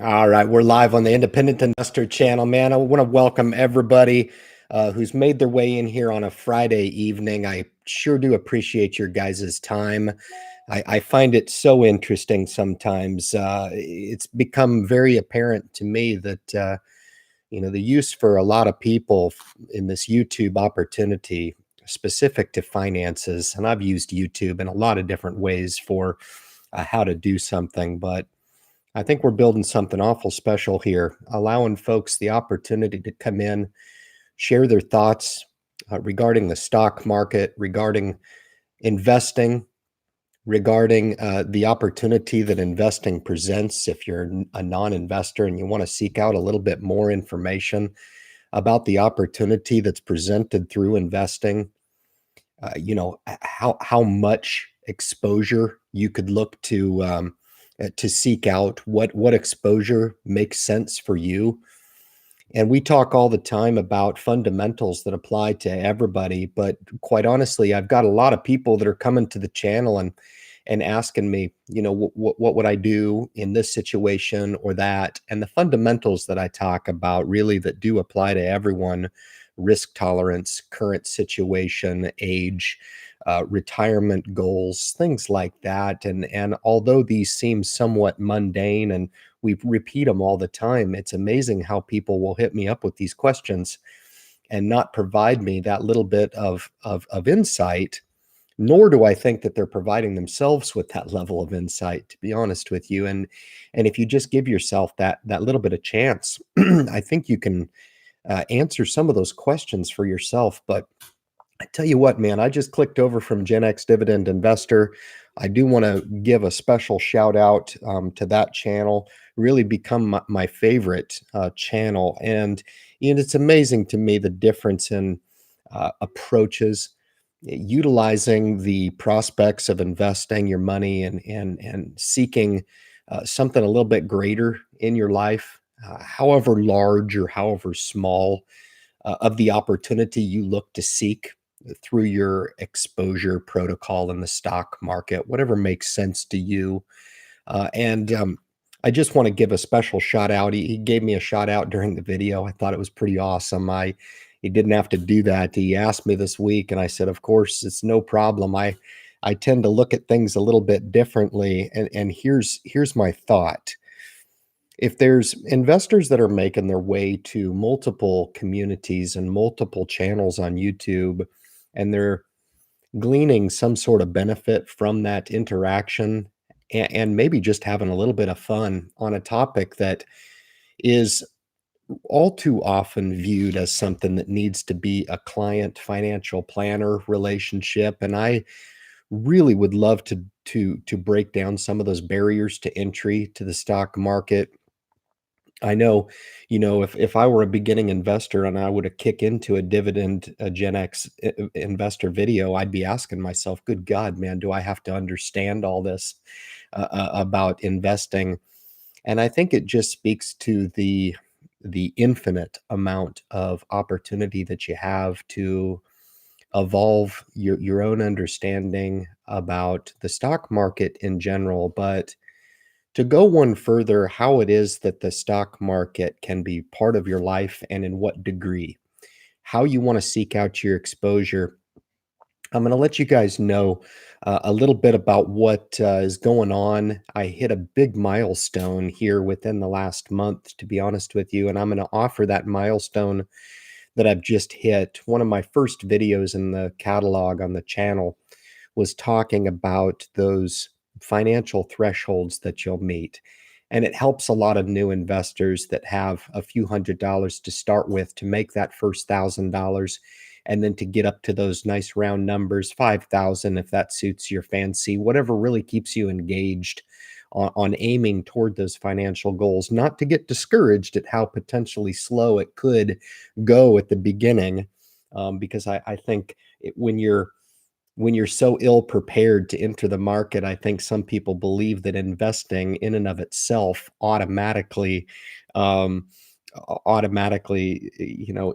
All right, we're live on the Independent Investor channel, man. I want to welcome everybody who's made their way in here on a Friday evening. I sure do appreciate your guys' time. I find it so interesting sometimes. It's become very apparent to me that, the use for a lot of people in this YouTube opportunity specific to finances, and I've used YouTube in a lot of different ways for how to do something, but I think we're building something awful special here, allowing folks the opportunity to come in, share their thoughts regarding the stock market, regarding investing, regarding the opportunity that investing presents if you're a non-investor and you want to seek out a little bit more information about the opportunity that's presented through investing. How much exposure you could look to seek out what exposure makes sense for you. And we talk all the time about fundamentals that apply to everybody, but quite honestly, I've got a lot of people that are coming to the channel and asking me, what would I do in this situation or that? And the fundamentals that I talk about really that do apply to everyone: risk tolerance, current situation, age, retirement goals, things like that. And although these seem somewhat mundane and we repeat them all the time, it's amazing how people will hit me up with these questions and not provide me that little bit of insight. Nor do I think that they're providing themselves with that level of insight, to be honest with you. And if you just give yourself that little bit of chance, I think you can answer some of those questions for yourself. But I tell you what, man, I just clicked over from Gen X Dividend Investor. I do want to give a special shout out to that channel. Really become my favorite channel, and it's amazing to me the difference in approaches, utilizing the prospects of investing your money and seeking something a little bit greater in your life, however large or however small of the opportunity you look to seek through your exposure protocol in the stock market, whatever makes sense to you. And I just want to give a special shout out. He gave me a shout out during the video. I thought it was pretty awesome. He didn't have to do that. He asked me this week, and I said, of course, it's no problem. I tend to look at things a little bit differently. And here's my thought. If there's investors that are making their way to multiple communities and multiple channels on YouTube, and they're gleaning some sort of benefit from that interaction, and maybe just having a little bit of fun on a topic that is all too often viewed as something that needs to be a client financial planner relationship. And I really would love to break down some of those barriers to entry to the stock market. I know, if I were a beginning investor and I were to kick into a Gen X investor video, I'd be asking myself, good God, man, do I have to understand all this about investing? And I think it just speaks to the infinite amount of opportunity that you have to evolve your own understanding about the stock market in general, but to go one further, how it is that the stock market can be part of your life and in what degree, how you want to seek out your exposure. I'm going to let you guys know a little bit about what is going on. I hit a big milestone here within the last month, to be honest with you, and I'm going to offer that milestone that I've just hit. One of my first videos in the catalog on the channel was talking about those financial thresholds that you'll meet. And it helps a lot of new investors that have a few $100s to start with to make that first $1,000, and then to get up to those nice round numbers, 5,000 if that suits your fancy, whatever really keeps you engaged on aiming toward those financial goals, not to get discouraged at how potentially slow it could go at the beginning. Because I think when you're so ill prepared to enter the market, I think some people believe that investing in and of itself um, automatically,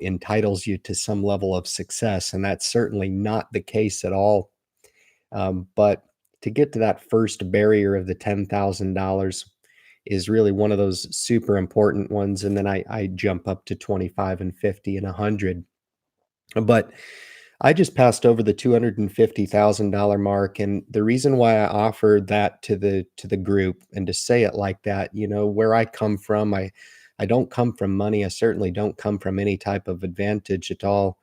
entitles you to some level of success, and that's certainly not the case at all. But to get to that first barrier of the $10,000, is really one of those super important ones, and then I jump up to 25 and 50 and 100. But I just passed over the $250,000 mark, and the reason why I offered that to the group and to say it like that, where I come from, I don't come from money. I certainly don't come from any type of advantage at all.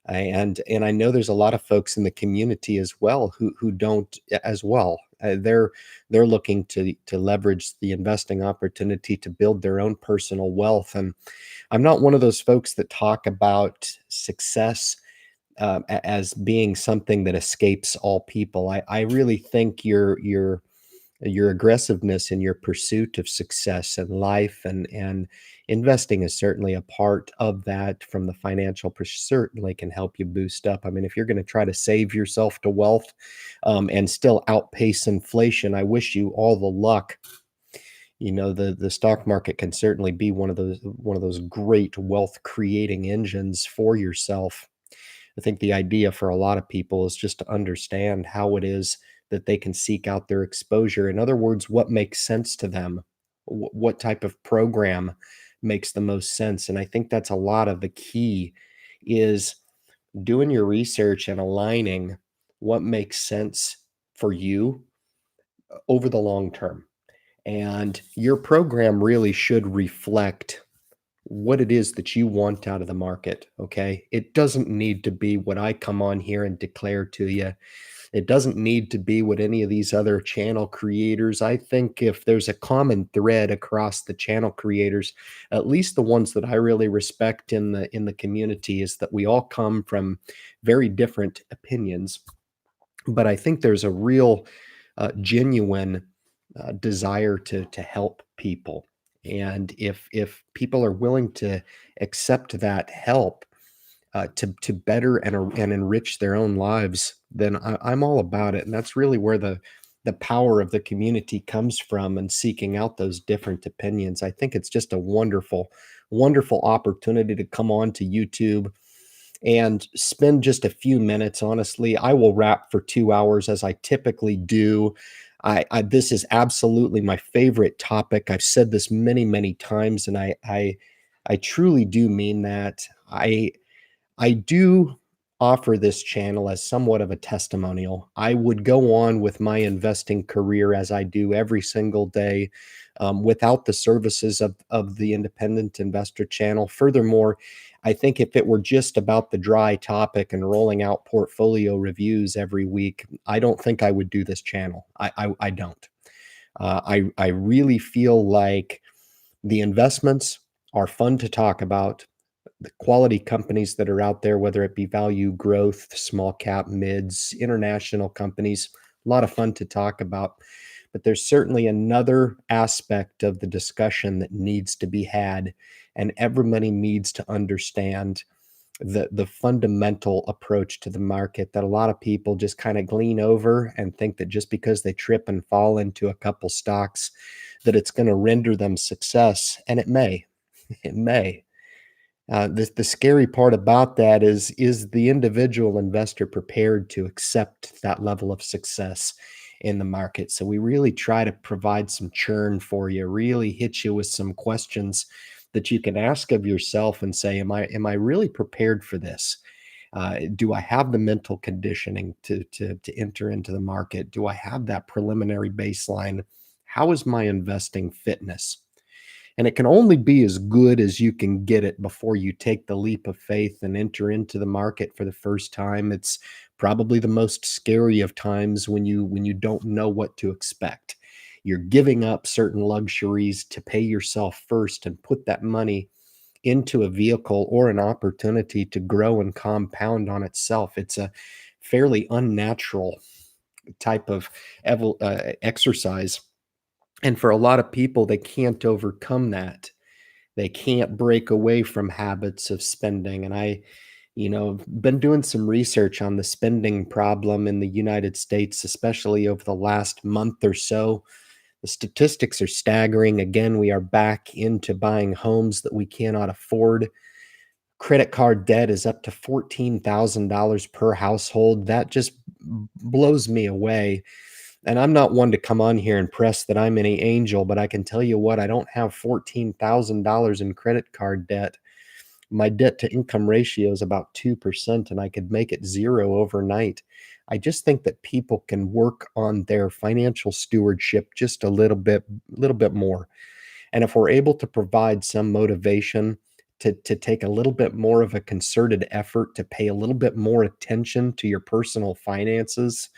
And I know there's a lot of folks in the community as well who don't as well. They're looking to leverage the investing opportunity to build their own personal wealth. And I'm not one of those folks that talk about success as being something that escapes all people. I really think your aggressiveness in your pursuit of success in life and investing is certainly a part of that. From the financial certainly can help you boost up. I mean, if you're going to try to save yourself to wealth and still outpace inflation, I wish you all the luck. The stock market can certainly be one of those great wealth creating engines for yourself. I think the idea for a lot of people is just to understand how it is that they can seek out their exposure. In other words, what makes sense to them? What type of program makes the most sense? And I think that's a lot of the key is doing your research and aligning what makes sense for you over the long term. And your program really should reflect what it is that you want out of the market, okay? It doesn't need to be what I come on here and declare to you. It doesn't need to be what any of these other channel creators. I think if there's a common thread across the channel creators, at least the ones that I really respect in the community, is that we all come from very different opinions. But I think there's a real genuine desire to help people. And if people are willing to accept that help to better and enrich their own lives, then I'm all about it. And that's really where the power of the community comes from, and seeking out those different opinions. I think it's just a wonderful, wonderful opportunity to come on to YouTube and spend just a few minutes. Honestly, I will rap for 2 hours as I typically do. This is absolutely my favorite topic. I've said this many, many times, and I truly do mean that. I do offer this channel as somewhat of a testimonial. I would go on with my investing career as I do every single day without the services of the Independent Investor channel. Furthermore, I think if it were just about the dry topic and rolling out portfolio reviews every week, I don't think I would do this channel. I don't. I really feel like the investments are fun to talk about. The quality companies that are out there, whether it be value growth, small cap, mids, international companies, a lot of fun to talk about. But there's certainly another aspect of the discussion that needs to be had, and everybody needs to understand the fundamental approach to the market that a lot of people just kind of glean over and think that just because they trip and fall into a couple stocks, that it's going to render them success. And it may. It may. The scary part about that is the individual investor prepared to accept that level of success in the market? So we really try to provide some churn for you, really hit you with some questions that you can ask of yourself and say, am I really prepared for this? Do I have the mental conditioning to enter into the market? Do I have that preliminary baseline? How is my investing fitness? And it can only be as good as you can get it before you take the leap of faith and enter into the market for the first time. It's probably the most scary of times when you don't know what to expect. You're giving up certain luxuries to pay yourself first and put that money into a vehicle or an opportunity to grow and compound on itself. It's a fairly unnatural type of exercise. And for a lot of people, they can't overcome that. They can't break away from habits of spending. And been doing some research on the spending problem in the United States, especially over the last month or so. The statistics are staggering. Again, we are back into buying homes that we cannot afford. Credit card debt is up to $14,000 per household. That just blows me away. And I'm not one to come on here and press that I'm any angel, but I can tell you what, I don't have $14,000 in credit card debt. My debt to income ratio is about 2%, and I could make it 0 overnight. I just think that people can work on their financial stewardship just a little bit more. And if we're able to provide some motivation to take a little bit more of a concerted effort to pay a little bit more attention to your personal finances,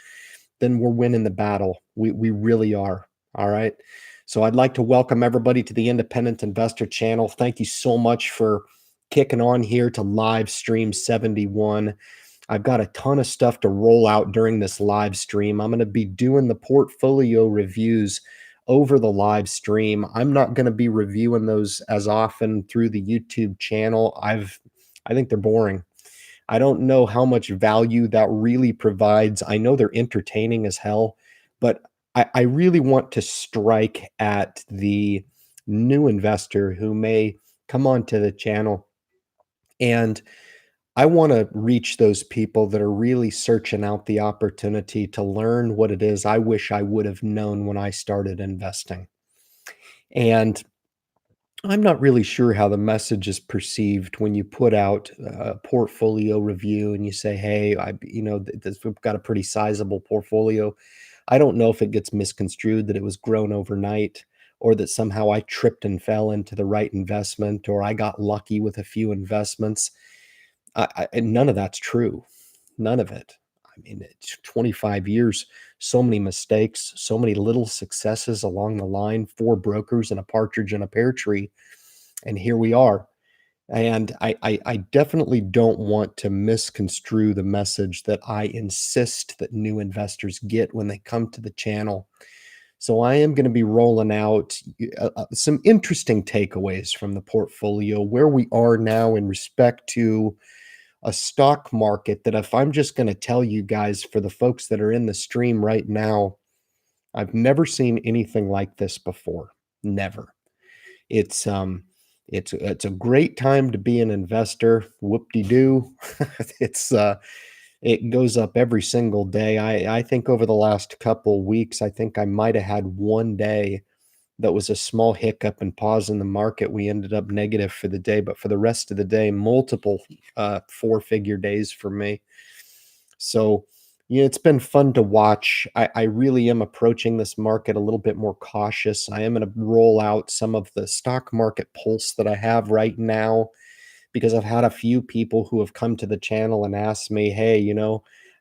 then we're winning the battle. We really are. All right. So I'd like to welcome everybody to the Independent Investor channel. Thank you so much for kicking on here to live stream 71. I've got a ton of stuff to roll out during this live stream. I'm going to be doing the portfolio reviews over the live stream. I'm not going to be reviewing those as often through the YouTube channel. I think they're boring. I don't know how much value that really provides. I know they're entertaining as hell, but I really want to strike at the new investor who may come onto the channel, and I want to reach those people that are really searching out the opportunity to learn what it is I wish I would have known when I started investing. And I'm not really sure how the message is perceived when you put out a portfolio review and you say, "Hey, we've got a pretty sizable portfolio." I don't know if it gets misconstrued that it was grown overnight, or that somehow I tripped and fell into the right investment, or I got lucky with a few investments. And none of that's true. None of it. I mean, it's 25 years, so many mistakes, so many little successes along the line, four brokers and a partridge in a pear tree, and here we are. And I definitely don't want to misconstrue the message that I insist that new investors get when they come to the channel. So I am going to be rolling out some interesting takeaways from the portfolio, where we are now in respect to a stock market that, if I'm just going to tell you guys, for the folks that are in the stream right now, I've never seen anything like this before. Never. It's it's a great time to be an investor. Whoop-de-doo. It's it goes up every single day. I think over the last couple weeks, I think I might have had one day that was a small hiccup and pause in the market. We ended up negative for the day, but for the rest of the day, multiple four-figure days for me. So, yeah, it's been fun to watch. I really am approaching this market a little bit more cautious. I am going to roll out some of the stock market pulse that I have right now, because I've had a few people who have come to the channel and asked me, "Hey,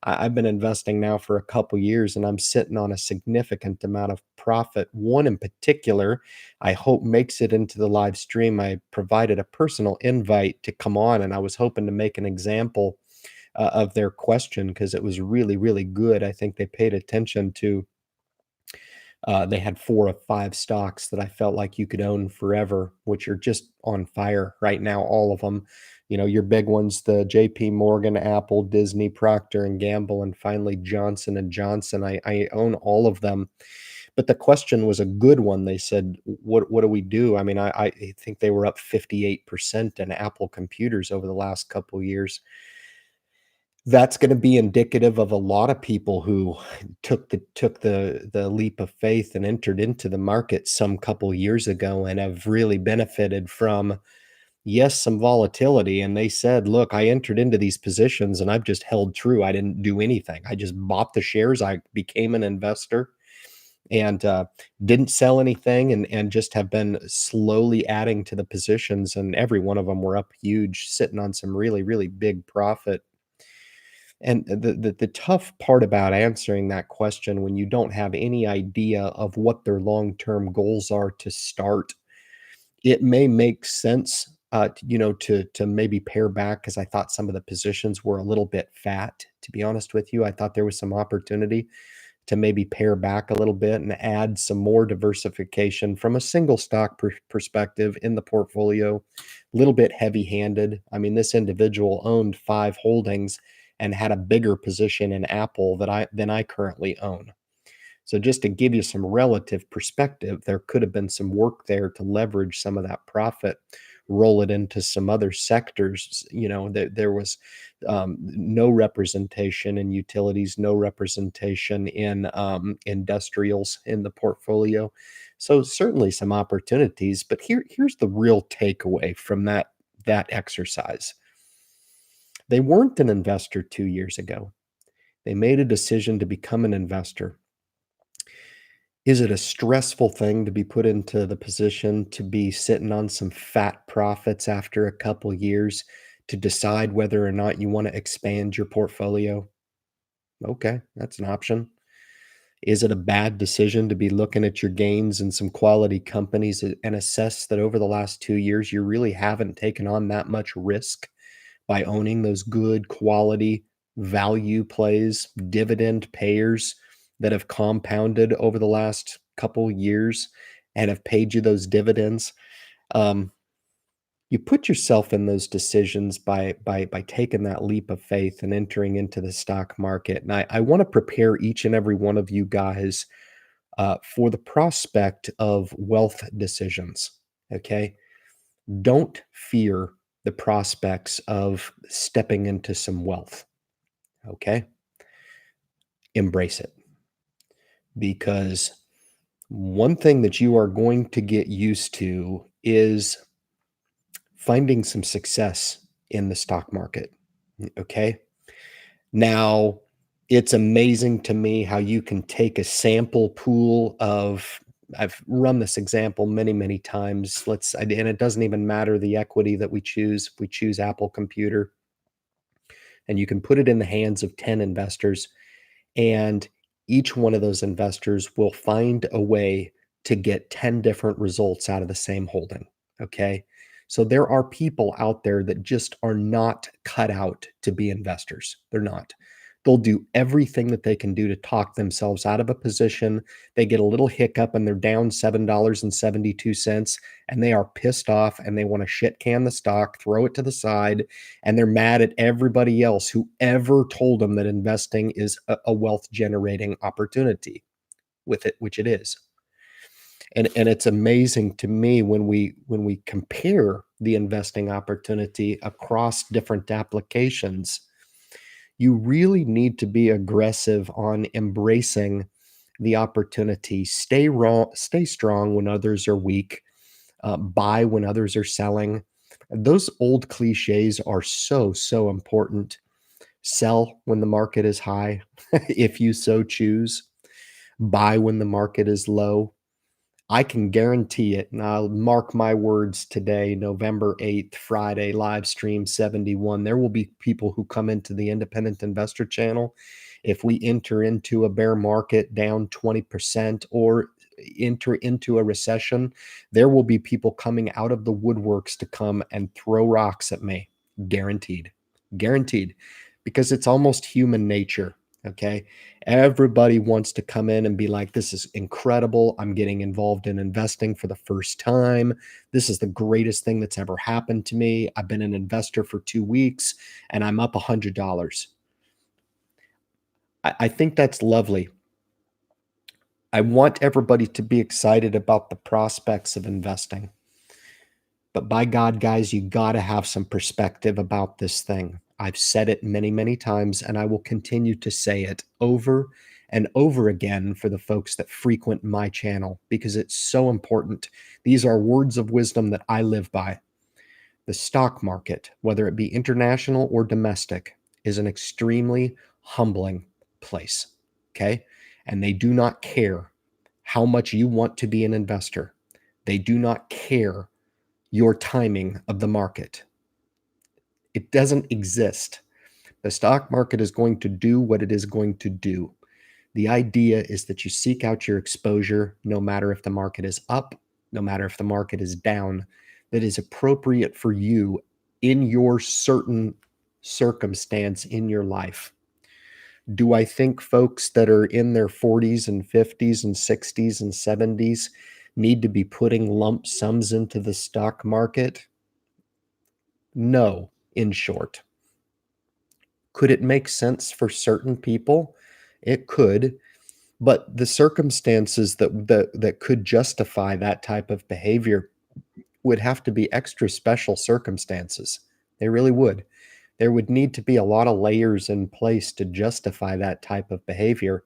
I've been investing now for a couple years and I'm sitting on a significant amount of profit." One in particular, I hope makes it into the live stream. I provided a personal invite to come on, and I was hoping to make an example of their question, because it was really, really good. I think they paid attention to they had 4 of 5 stocks that I felt like you could own forever, which are just on fire right now, all of them. Your big ones, the JP Morgan, Apple, Disney, Procter and Gamble, and finally Johnson and Johnson. I own all of them. But the question was a good one. They said, what do we do? I mean, I think they were up 58% in Apple computers over the last couple years. That's gonna be indicative of a lot of people who took the leap of faith and entered into the market some couple years ago and have really benefited from, yes, some volatility. And they said, "Look, I entered into these positions and I've just held true. I didn't do anything. I just bought the shares. I became an investor and didn't sell anything, and just have been slowly adding to the positions." And every one of them were up huge, sitting on some really, really big profit. And the tough part about answering that question when you don't have any idea of what their long-term goals are to start, it may make sense, to maybe pare back, because I thought some of the positions were a little bit fat, to be honest with you. I thought there was some opportunity to maybe pare back a little bit and add some more diversification from a single stock perspective in the portfolio. A little bit heavy-handed. I mean, this individual owned 5 holdings and had a bigger position in Apple than I currently own. So just to give you some relative perspective, there could have been some work there to leverage some of that profit. roll it into some other sectors, there was no representation in utilities, no representation in industrials in the portfolio. So certainly some opportunities, but here's the real takeaway from that exercise. They weren't an investor 2 years ago. They made a decision to become an investor. Is it a stressful thing to be put into the position to be sitting on some fat profits after a couple years to decide whether or not you want to expand your portfolio? Okay, that's an option. Is it a bad decision to be looking at your gains in some quality companies and assess that over the last 2 years, you really haven't taken on that much risk by owning those good quality value plays, dividend payers that have compounded over the last couple years and have paid you those dividends? Um, you put yourself in those decisions by taking that leap of faith and entering into the stock market. And I want to prepare each and every one of you guys for the prospect of wealth decisions. Okay. Don't fear the prospects of stepping into some wealth. Okay. Embrace it, because one thing that you are going to get used to is finding some success in the stock market. Okay. Now, it's amazing to me how you can take a sample pool of, I've run this example many, many times. And it doesn't even matter the equity that we choose. If we choose Apple Computer, and you can put it in the hands of 10 investors, and each one of those investors will find a way to get 10 different results out of the same holding. Okay. So there are people out there that just are not cut out to be investors. They're not. They'll do everything that they can do to talk themselves out of a position. They get a little hiccup and they're down $7.72, and they are pissed off and they want to shit can the stock, throw it to the side, and they're mad at everybody else who ever told them that investing is a wealth generating opportunity with it, which it is. And it's amazing to me when we compare the investing opportunity across different applications. You really need to be aggressive on embracing the opportunity. Stay strong when others are weak. Buy when others are selling. Those old cliches are so important. Sell when the market is high, if you so choose. Buy when the market is low. I can guarantee it, and I'll mark my words today, November 8th, Friday, live stream 71. There will be people who come into the Independent Investor channel. If we enter into a bear market down 20% or enter into a recession, there will be people coming out of the woodworks to come and throw rocks at me. Guaranteed. Guaranteed. Because it's almost human nature. Okay. Everybody wants to come in and be like, this is incredible. I'm getting involved in investing for the first time. This is the greatest thing that's ever happened to me. I've been an investor for 2 weeks and I'm up $100. I think that's lovely. I want everybody to be excited about the prospects of investing. But by God, guys, you got to have some perspective about this thing. I've said it many, many times, and I will continue to say it over and over again for the folks that frequent my channel because it's so important. These are words of wisdom that I live by. The stock market, whether it be international or domestic, is an extremely humbling place. Okay. And they do not care how much you want to be an investor. They do not care your timing of the market. It doesn't exist. The stock market is going to do what it is going to do. The idea is that you seek out your exposure no matter if the market is up, no matter if the market is down, that is appropriate for you in your certain circumstance in your life. Do I think folks that are in their 40s and 50s and 60s and 70s need to be putting lump sums into the stock market? No, in short. Could it make sense for certain people? It could, but the circumstances that could justify that type of behavior would have to be extra special circumstances. They really would. There would need to be a lot of layers in place to justify that type of behavior.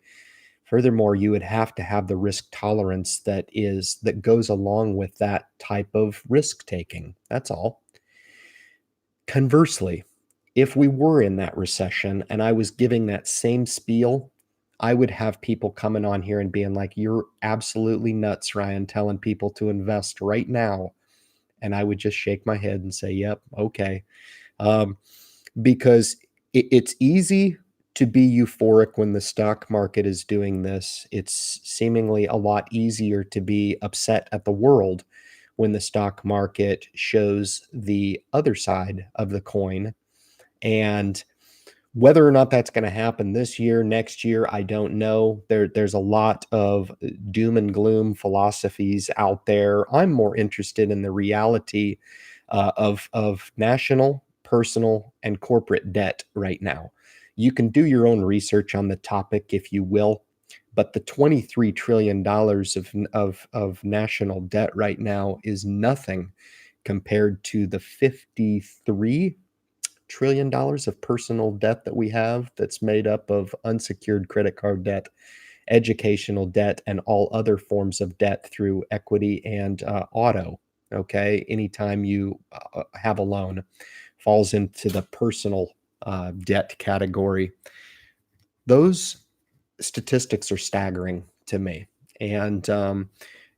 Furthermore, you would have to have the risk tolerance that goes along with that type of risk taking. That's all. Conversely, if we were in that recession and I was giving that same spiel, I would have people coming on here and being like, "You're absolutely nuts, Ryan, telling people to invest right now." And I would just shake my head and say, "Yep, okay." Um, because it's easy to be euphoric when the stock market is doing this. It's seemingly a lot easier to be upset at the world when the stock market shows the other side of the coin. And whether or not that's going to happen this year, next year, I don't know. There's a lot of doom and gloom philosophies out there. I'm more interested in the reality of national, personal, and corporate debt right now. You can do your own research on the topic if you will, but the $23 trillion of national debt right now is nothing compared to the $53 trillion of personal debt that we have that's made up of unsecured credit card debt, educational debt, and all other forms of debt through equity and auto. Okay. Anytime you have a loan, falls into the personal debt category. Those statistics are staggering to me. And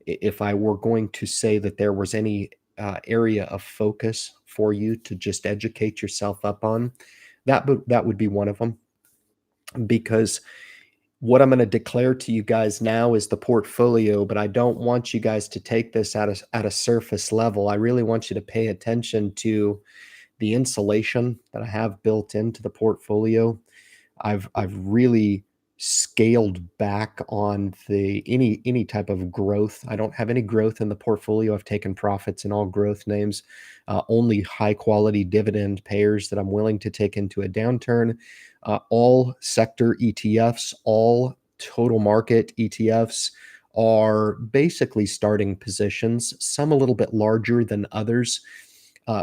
if I were going to say that there was any area of focus for you to just educate yourself up on, that would be one of them. Because what I'm going to declare to you guys now is the portfolio, but I don't want you guys to take this at a surface level. I really want you to pay attention to the insulation that I have built into the portfolio. I've really scaled back on the any type of growth. I don't have any growth in the portfolio. I've taken profits in all growth names, only high quality dividend payers that I'm willing to take into a downturn. All sector ETFs, all total market ETFs are basically starting positions, some a little bit larger than others.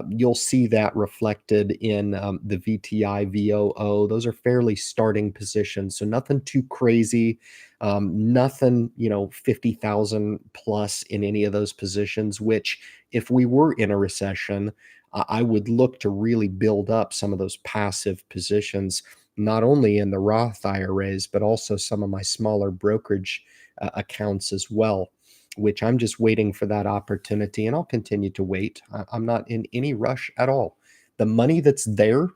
You'll see that reflected in the VTI, VOO. Those are fairly starting positions, so nothing too crazy, nothing 50,000 plus in any of those positions. Which, if we were in a recession, I would look to really build up some of those passive positions, not only in the Roth IRAs but also some of my smaller brokerage accounts as well, which I'm just waiting for that opportunity, and I'll continue to wait. I'm not in any rush at all. The money that's there,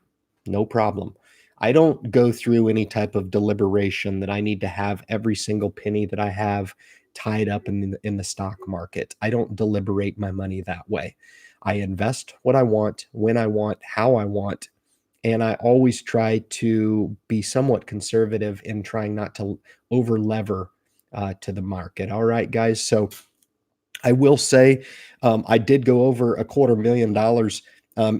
no problem. I don't go through any type of deliberation that I need to have every single penny that I have tied up in the stock market. I don't deliberate my money that way. I invest what I want, when I want, how I want, and I always try to be somewhat conservative in trying not to over lever to the market. All right, guys. So I will say I did go over $250,000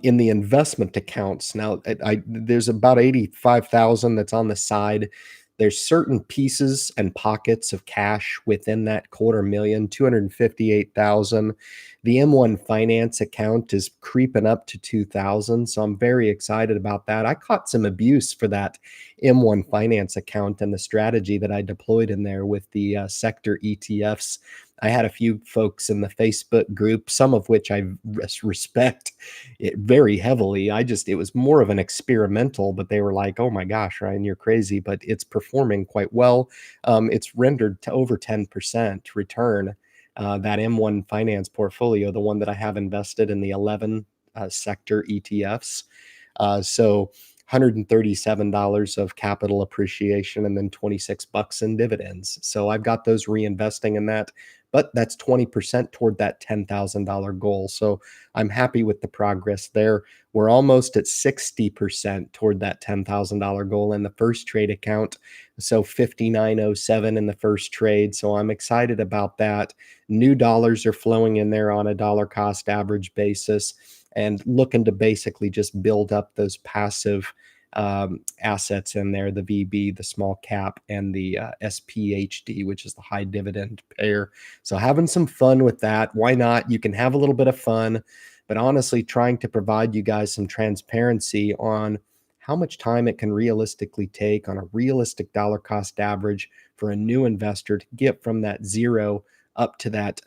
in the investment accounts. Now, there's about 85,000 that's on the side. There's certain pieces and pockets of cash within that 250,000, 258,000. The M1 Finance account is creeping up to 2,000, so I'm very excited about that. I caught some abuse for that M1 Finance account and the strategy that I deployed in there with the sector ETFs. I had a few folks in the Facebook group, some of which I respect it very heavily. It was more of an experimental, but they were like, "Oh my gosh, Ryan, you're crazy," but it's performing quite well. It's rendered to over 10% return. That M1 Finance portfolio, the one that I have invested in the 11 sector ETFs. So $137 of capital appreciation and then 26 bucks in dividends. So I've got those reinvesting in that, but that's 20% toward that $10,000 goal. So I'm happy with the progress there. We're almost at 60% toward that $10,000 goal in the first trade account. So 5907 in the first trade. So I'm excited about that. New dollars are flowing in there on a dollar cost average basis, and looking to basically just build up those passive assets in there, the VB, the small cap, and the SPHD, which is the high dividend pair. So having some fun with that. Why not? You can have a little bit of fun, but honestly, trying to provide you guys some transparency on how much time it can realistically take on a realistic dollar cost average for a new investor to get from that zero up to that.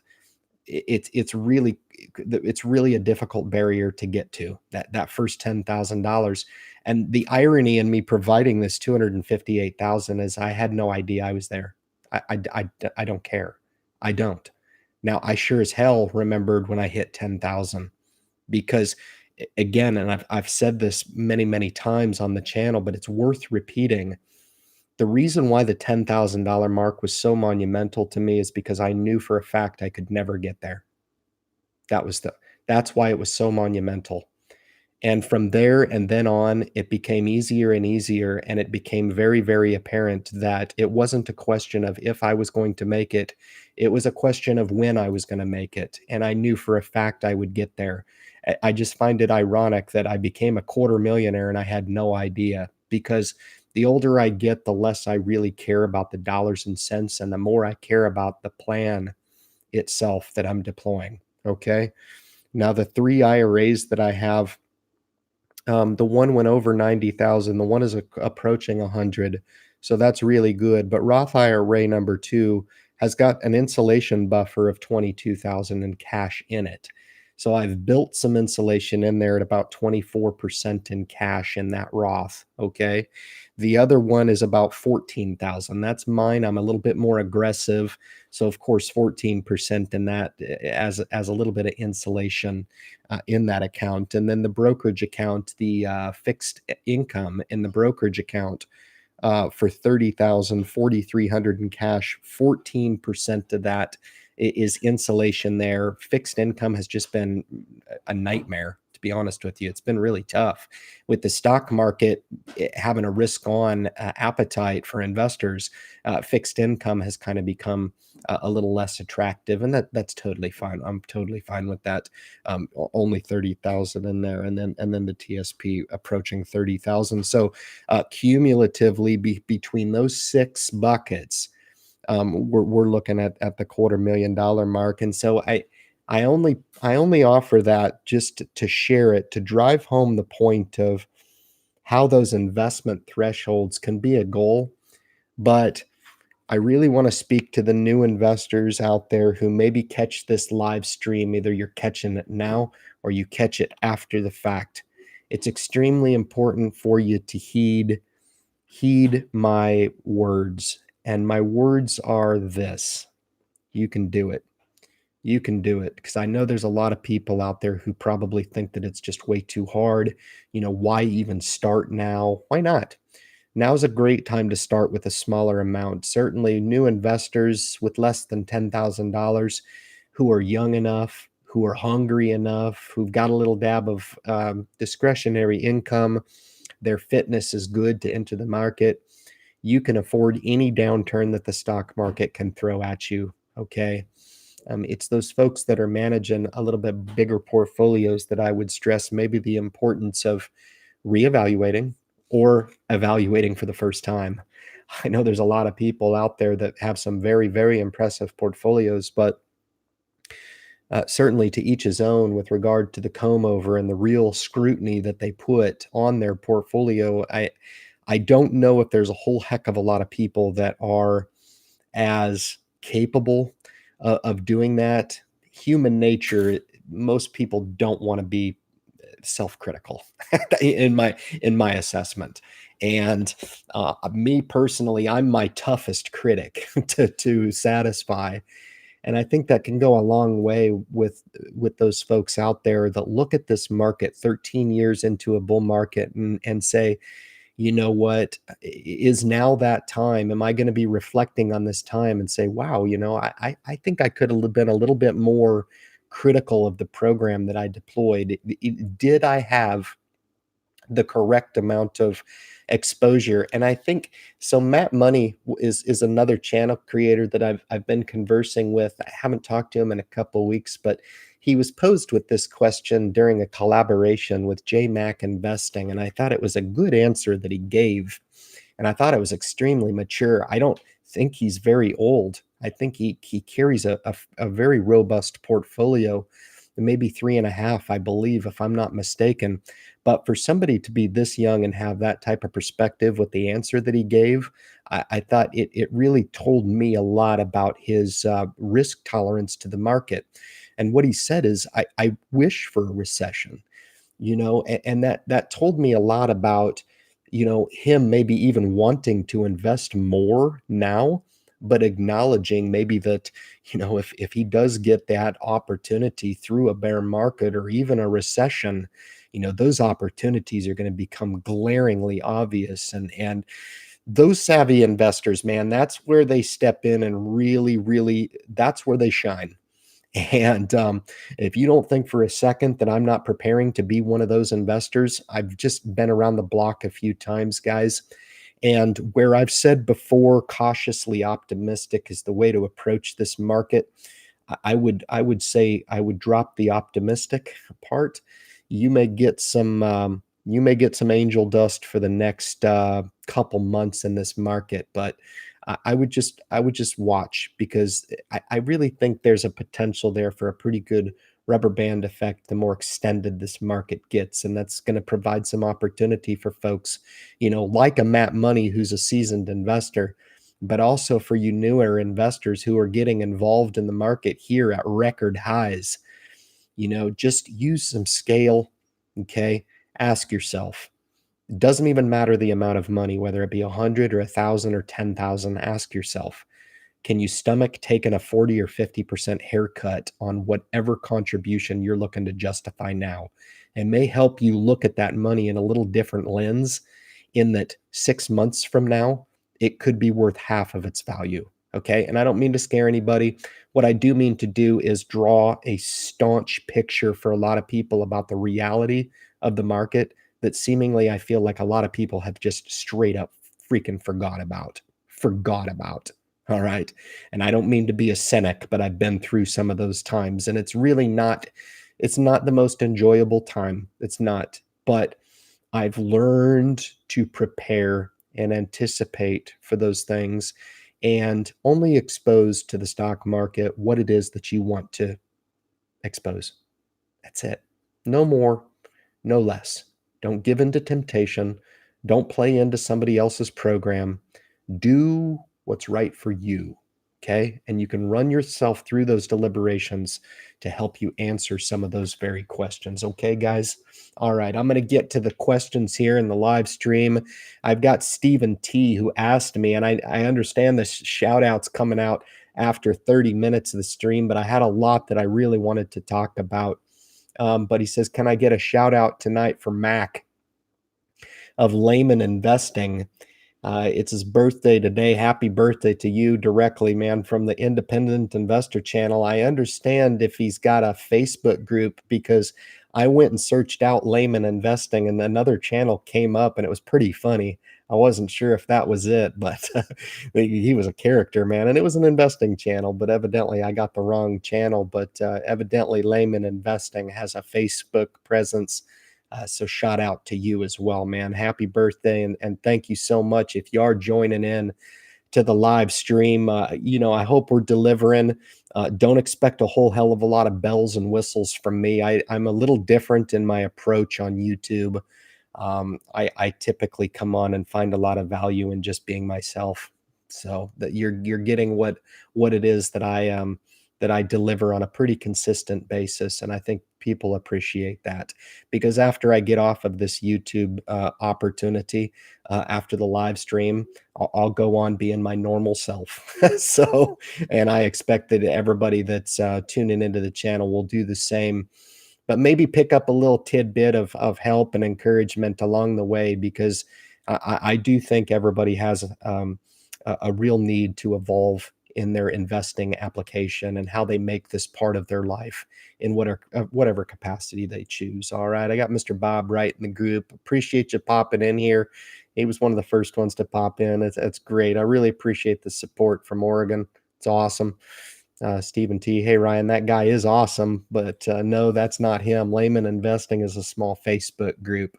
It's really a difficult barrier to get to that first $10,000. And the irony in me providing this 258,000 is I had no idea I was there. I don't care. I don't. Now I sure as hell remembered when I hit 10,000, because again, and I've said this many times on the channel, but it's worth repeating. The reason why the $10,000 mark was so monumental to me is because I knew for a fact I could never get there. That's why it was so monumental. And from there and then on, it became easier and easier, and it became very apparent that it wasn't a question of if I was going to make it. It was a question of when I was going to make it. And I knew for a fact I would get there. I just find it ironic that I became a quarter millionaire and I had no idea, because the older I get, the less I really care about the dollars and cents, and the more I care about the plan itself that I'm deploying. Okay. Now, the 3 IRAs that I have, the one went over 90,000. The one is approaching 100. So that's really good. But Roth IRA number 2 has got an insulation buffer of 22,000 and cash in it. So I've built some insulation in there at about 24% in cash in that Roth. Okay. The other one is about 14,000. That's mine. I'm a little bit more aggressive. So of course, 14% in that as a little bit of insulation in that account. And then the brokerage account, the fixed income in the brokerage account, for 30,000, 4,300 in cash, 14% of that is insulation there. Fixed income has just been a nightmare, to be honest with you. It's been really tough with the stock market having a risk on appetite for investors. Fixed income has kind of become a little less attractive, and that's totally fine. I'm totally fine with that. Only 30,000 in there, and then the TSP approaching 30,000. So cumulatively between those 6 buckets, we're looking at the $250,000 mark. And so I only offer that just to share it, to drive home the point of how those investment thresholds can be a goal. But I really want to speak to the new investors out there who maybe catch this live stream. Either you're catching it now or you catch it after the fact. It's extremely important for you to heed my words. And my words are this: you can do it. You can do it. Because I know there's a lot of people out there who probably think that it's just way too hard. Why even start now? Why not? Now's a great time to start with a smaller amount. Certainly, new investors with less than $10,000 who are young enough, who are hungry enough, who've got a little dab of discretionary income, their fitness is good to enter the market. You can afford any downturn that the stock market can throw at you. Okay. It's those folks that are managing a little bit bigger portfolios that I would stress maybe the importance of reevaluating or evaluating for the first time. I know there's a lot of people out there that have some very impressive portfolios, but certainly to each his own with regard to the comb over and the real scrutiny that they put on their portfolio. I don't know if there's a whole heck of a lot of people that are as capable of doing that. Human nature, most people don't want to be self-critical in my assessment. And me personally, I'm my toughest critic to satisfy. And I think that can go a long way with those folks out there that look at this market 13 years into a bull market and say, you know what, is now that time? Am I going to be reflecting on this time and say, wow, I think I could have been a little bit more critical of the program that I deployed. Did I have the correct amount of exposure. And I think so. Matt Money is another channel creator that I've been conversing with. I haven't talked to him in a couple weeks, but he was posed with this question during a collaboration with J Mac Investing, and I thought it was a good answer that he gave, and I thought it was extremely mature. I don't think he's very old. I think he carries a very robust portfolio, maybe three and a half, I believe, if I'm not mistaken. But for somebody to be this young and have that type of perspective with the answer that he gave, I thought it really told me a lot about his risk tolerance to the market. And what he said is, I wish for a recession, and that told me a lot about, him maybe even wanting to invest more now, but acknowledging maybe that, if he does get that opportunity through a bear market or even a recession, those opportunities are going to become glaringly obvious. And those savvy investors, man, that's where they step in and really, really, that's where they shine. And if you don't think for a second that I'm not preparing to be one of those investors, I've just been around the block a few times, guys. And where I've said before, cautiously optimistic is the way to approach this market. I would say I would drop the optimistic part. You may get some angel dust for the next couple months in this market, but I would just watch, because I really think there's a potential there for a pretty good rubber band effect the more extended this market gets, and that's going to provide some opportunity for folks, like a Matt Money, who's a seasoned investor, but also for you newer investors who are getting involved in the market here at record highs. Just use some scale. Okay. Ask yourself, it doesn't even matter the amount of money, whether it be 100 or 1,000 or 10,000. Ask yourself, can you stomach taking a 40 or 50% haircut on whatever contribution you're looking to justify now? It may help you look at that money in a little different lens, in that 6 months from now, it could be worth half of its value. Okay. And I don't mean to scare anybody. What I do mean to do is draw a staunch picture for a lot of people about the reality of the market that seemingly I feel like a lot of people have just straight up freaking forgot about. Forgot about. All right. And I don't mean to be a cynic, but I've been through some of those times, and it's not the most enjoyable time. It's not. But I've learned to prepare and anticipate for those things, and only expose to the stock market what it is that you want to expose. That's it. No more, no less. Don't give in to temptation. Don't play into somebody else's program. Do what's right for you. Okay. And you can run yourself through those deliberations to help you answer some of those very questions. Okay, guys. All right. I'm going to get to the questions here in the live stream. I've got Stephen T, who asked me, and I understand the shout outs coming out after 30 minutes of the stream, but I had a lot that I really wanted to talk about. But he says, can I get a shout out tonight for Mac of Layman Investing? It's his birthday today. Happy birthday to you directly, man, from the Independent Investor Channel. I understand if he's got a Facebook group, because I went and searched out Layman Investing and another channel came up, and it was pretty funny. I wasn't sure if that was it, but he was a character, man. And it was an investing channel, but evidently I got the wrong channel. But evidently Layman Investing has a Facebook presence. So shout out to you as well, man. Happy birthday. And thank you so much. If you are joining in to the live stream, I hope we're delivering. Don't expect a whole hell of a lot of bells and whistles from me. I'm a little different in my approach on YouTube. I typically come on and find a lot of value in just being myself. So that you're getting what it is that I deliver on a pretty consistent basis. And I think people appreciate that, because after I get off of this YouTube opportunity, after the live stream, I'll go on being my normal self. So, and I expect that everybody that's tuning into the channel will do the same, but maybe pick up a little tidbit of help and encouragement along the way, because I do think everybody has a real need to evolve in their investing application and how they make this part of their life in whatever capacity they choose. All right, I got Mr. Bob right in the group. Appreciate you popping in here. He was one of the first ones to pop in. That's great. I really appreciate the support from Oregon. It's awesome. Stephen T. Hey, Ryan, that guy is awesome, but no, that's not him. Layman Investing is a small Facebook group.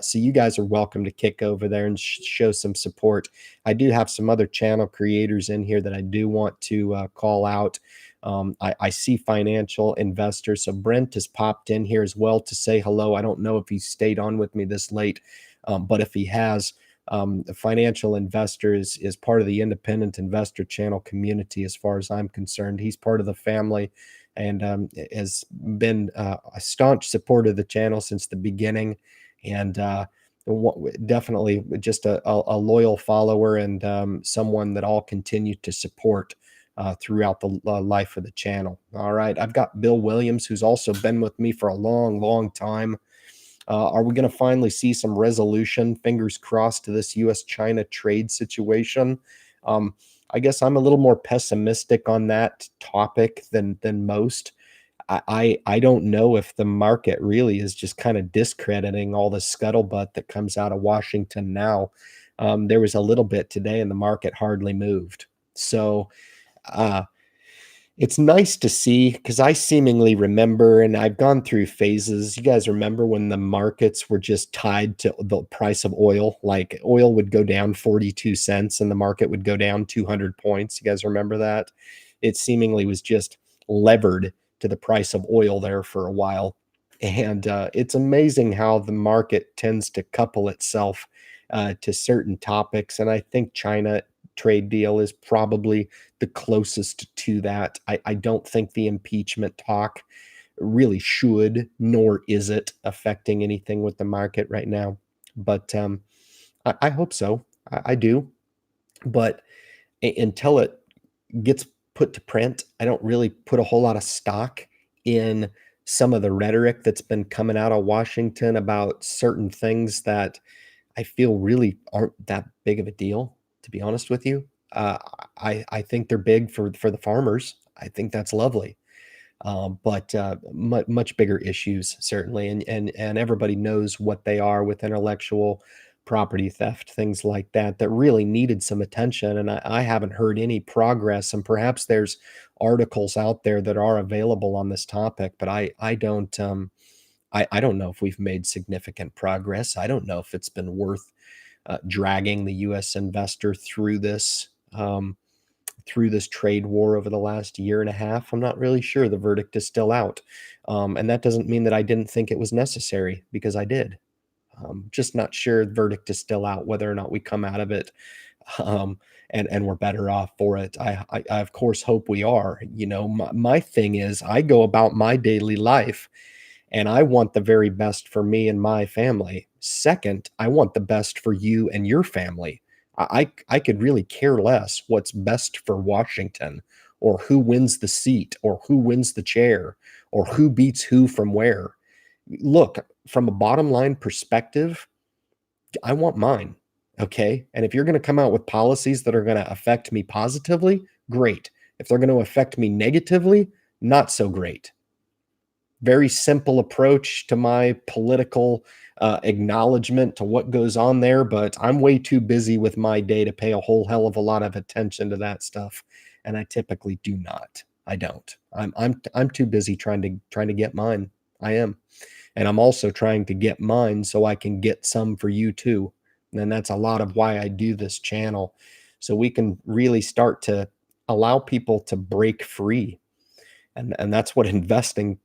So you guys are welcome to kick over there and show some support. I do have some other channel creators in here that I do want to call out. I see financial investors. So Brent has popped in here as well to say hello. I don't know if he stayed on with me this late, but if he has, the financial investor is part of the independent investor channel community as far as I'm concerned. He's part of the family and has been a staunch supporter of the channel since the beginning, and definitely just a loyal follower and someone that I'll continue to support throughout the life of the channel. All right, I've got Bill Williams, who's also been with me for a long time. Are we going to finally see some resolution, fingers crossed, to this U.S.-China trade situation? I guess I'm a little more pessimistic on that topic than most. I don't know if the market really is just kind of discrediting all the scuttlebutt that comes out of Washington now. There was a little bit today, and the market hardly moved. So it's nice to see, because I seemingly remember, and I've gone through phases. You guys remember when the markets were just tied to the price of oil? Like oil would go down 42 cents and the market would go down 200 points. You guys remember that? It seemingly was just levered to the price of oil there for a while. And it's amazing how the market tends to couple itself to certain topics. And I think China trade deal is probably the closest to that. I don't think the impeachment talk really should, nor is it affecting anything with the market right now. But I hope so. I do. But until it gets put to print, I don't really put a whole lot of stock in some of the rhetoric that's been coming out of Washington about certain things that I feel really aren't that big of a deal, to be honest with you. I think they're big for the farmers. I think that's lovely. But much bigger issues, certainly. And everybody knows what they are with intellectual property theft, things like that, that really needed some attention. And I haven't heard any progress. And perhaps there's articles out there that are available on this topic, but I don't I don't know if we've made significant progress. I don't know if it's been worth dragging the U.S. investor through this trade war over the last year and a half. I'm not really sure. The verdict is still out, and that doesn't mean that I didn't think it was necessary, because I did. Just not sure the verdict is still out, whether or not we come out of it um, and we're better off for it. I of course hope we are. You know, my thing is I go about my daily life and I want the very best for me and my family. Second, I want the best for you and your family. I could really care less what's best for Washington, or who wins the seat, or who wins the chair, or who beats who from where. Look, from a bottom line perspective, I want mine. Okay. And if you're going to come out with policies that are going to affect me positively, great. If they're going to affect me negatively, not so great. Very simple approach to my political acknowledgement to what goes on there, but I'm way too busy with my day to pay a whole hell of a lot of attention to that stuff, and I typically do not. I don't. I'm too busy trying to get mine. I am, and I'm also trying to get mine so I can get some for you too. And that's a lot of why I do this channel, so we can really start to allow people to break free, and that's what investing.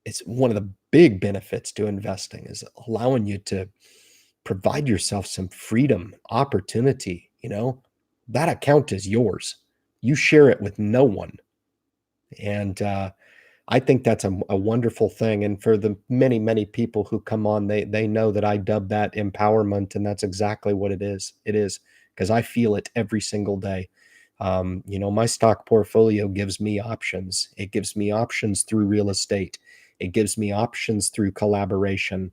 It's one of the big benefits to investing, is allowing you to provide yourself some freedom, opportunity. You know, that account is yours. You share it with no one. And I think that's a wonderful thing. And for the many people who come on, they know that I dub that empowerment, and that's exactly what it is. It is, because I feel it every single day. You know, my stock portfolio gives me options. It gives me options through real estate. It gives me options through collaboration.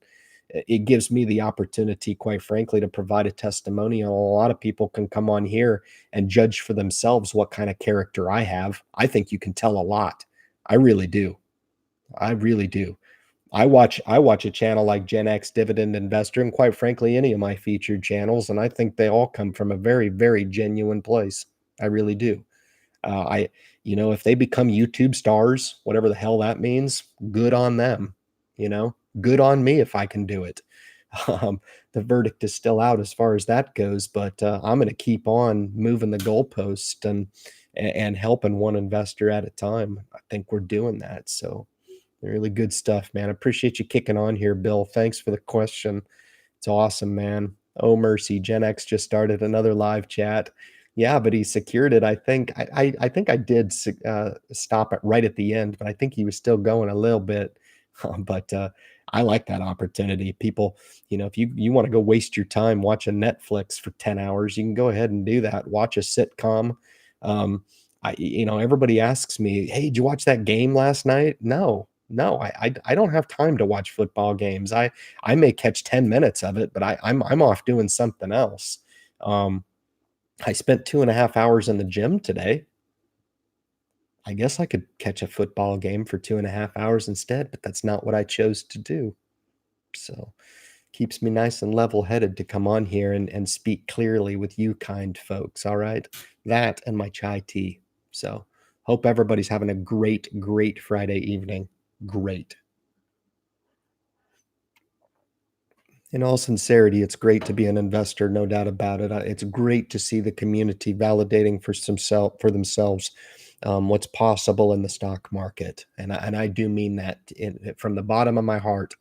it gives me the opportunity, quite frankly, to provide a testimonial. A lot of people can come on here and judge for themselves what kind of character I have. I think you can tell a lot. I really do. I really do. I watch a channel like Gen X Dividend Investor, and quite frankly, any of my featured channels, and I think they all come from a very, very genuine place. I really do. I, if they become YouTube stars, whatever the hell that means, good on them. Good on me if I can do it. Um, the verdict is still out as far as that goes, but I'm going to keep on moving the goalpost and helping one investor at a time. I think we're doing that. So really good stuff, man. I appreciate you kicking on here, Bill. Thanks for the question. It's awesome, man. Oh, mercy. Gen X just started another live chat. Yeah, but he secured it. I think I did stop it right at the end, but I think he was still going a little bit. But I like that opportunity. People, if you want to go waste your time watching Netflix for 10 hours, you can go ahead and do that. Watch a sitcom. Everybody asks me, "Hey, did you watch that game last night?" No, no, I don't have time to watch football games. I may catch 10 minutes of it, but I'm off doing something else. Um, I spent 2.5 hours in the gym today. I guess I could catch a football game for 2.5 hours instead, but that's not what I chose to do. So keeps me nice and level-headed to come on here and speak clearly with you kind folks. All right. That and my chai tea. So hope everybody's having a great, great Friday evening. Great. In all sincerity, it's great to be an investor, no doubt about it. It's great to see the community validating for themselves what's possible in the stock market, and I do mean that from the bottom of my heart.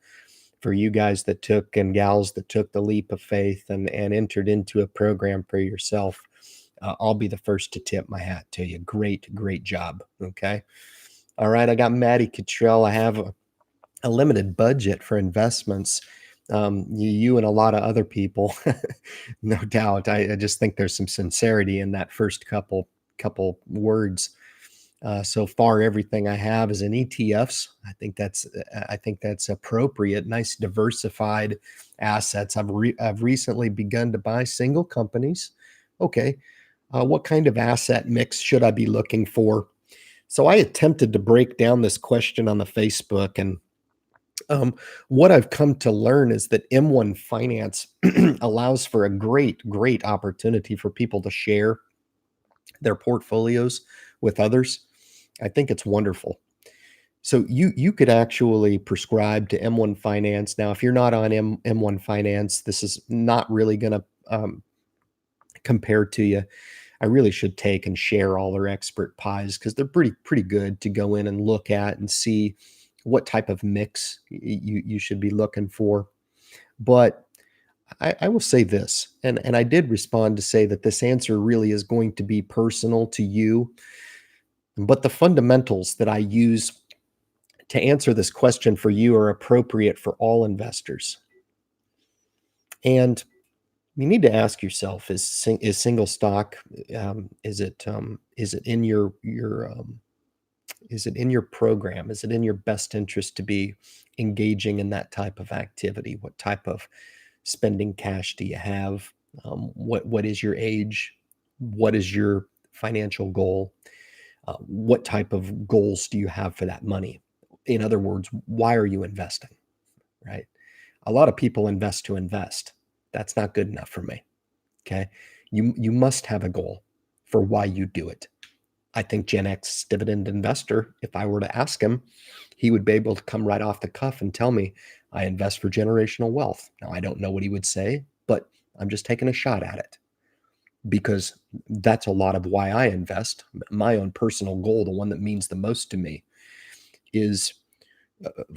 For you guys that took and gals that took the leap of faith and entered into a program for yourself, I'll be the first to tip my hat to you. Great, great job. Okay. All right. I got Maddie Cottrell. I have a limited budget for investments. You and a lot of other people, no doubt. I just think there's some sincerity in that first couple words. So far, everything I have is in ETFs. I think that's appropriate. Nice diversified assets. I've recently begun to buy single companies. Okay, what kind of asset mix should I be looking for? So I attempted to break down this question on the Facebook, and what I've come to learn is that M1 Finance allows for a great, great opportunity for people to share their portfolios with others. I think it's wonderful. So you could actually prescribe to M1 Finance. Now, if you're not on M1 Finance, this is not really going to compare to you. I really should take and share all their expert pies because they're pretty good to go in and look at and see what type of mix you should be looking for. But I will say this, and I did respond to say that this answer really is going to be personal to you. But the fundamentals that I use to answer this question for you are appropriate for all investors. And you need to ask yourself: is single stock, is it in your program? Is it in your best interest to be engaging in that type of activity? What type of spending cash do you have? What is your age? What is your financial goal? What type of goals do you have for that money? In other words, why are you investing? Right? A lot of people invest to invest. That's not good enough for me. Okay. You must have a goal for why you do it. I think Gen X dividend investor, if I were to ask him, he would be able to come right off the cuff and tell me, I invest for generational wealth. Now, I don't know what he would say, but I'm just taking a shot at it because that's a lot of why I invest. My own personal goal, the one that means the most to me, is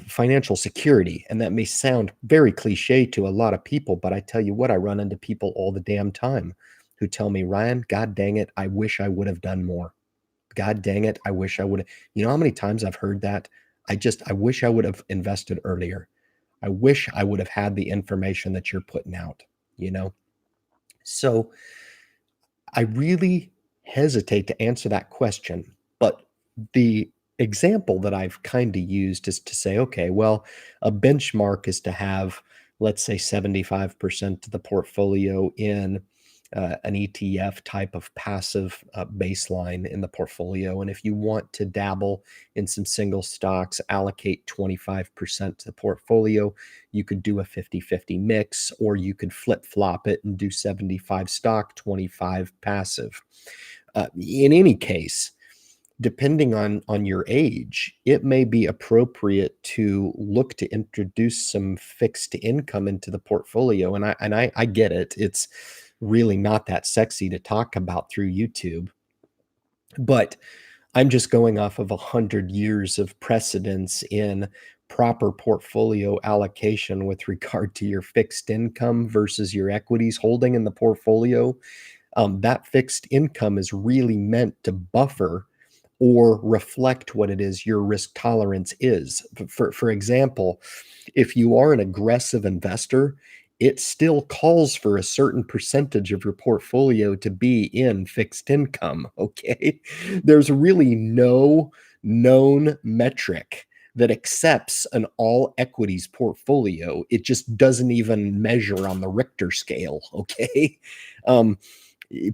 financial security. And that may sound very cliche to a lot of people, but I tell you what, I run into people all the damn time who tell me, Ryan, God dang it, I wish I would have done more. God dang it, I wish I would have. You know how many times I've heard that? I wish I would have invested earlier. I wish I would have had the information that you're putting out, you know? So I really hesitate to answer that question, but the example that I've kind of used is to say, okay, well, a benchmark is to have let's say 75% of the portfolio in an ETF type of passive baseline in the portfolio. And if you want to dabble in some single stocks, allocate 25% to the portfolio, you could do a 50-50 mix, or you could flip flop it and do 75 stock, 25 passive. In any case, depending on your age, it may be appropriate to look to introduce some fixed income into the portfolio. And I get it. It's really not that sexy to talk about through YouTube, but I'm just going off of 100 years of precedence in proper portfolio allocation with regard to your fixed income versus your equities holding in the portfolio. That fixed income is really meant to buffer or reflect what it is your risk tolerance is. For example, if you are an aggressive investor, it still calls for a certain percentage of your portfolio to be in fixed income. Okay. There's really no known metric that accepts an all equities portfolio. It just doesn't even measure on the Richter scale. Okay. Um,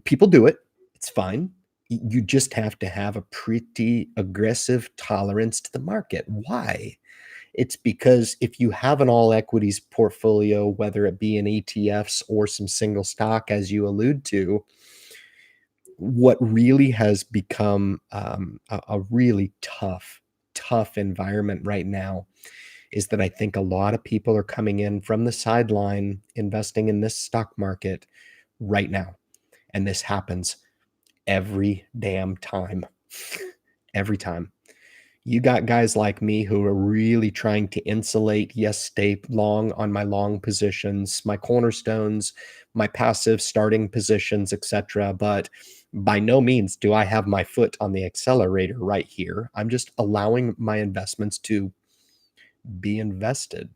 People do it. It's fine. You just have to have a pretty aggressive tolerance to the market. Why? It's because if you have an all equities portfolio, whether it be in ETFs or some single stock, as you allude to, what really has become a really tough environment right now is that I think a lot of people are coming in from the sideline investing in this stock market right now. And this happens every damn time. Every time. You got guys like me who are really trying to insulate, yes, stay long on my long positions, my cornerstones, my passive starting positions, etc. But by no means do I have my foot on the accelerator right here. I'm just allowing my investments to be invested.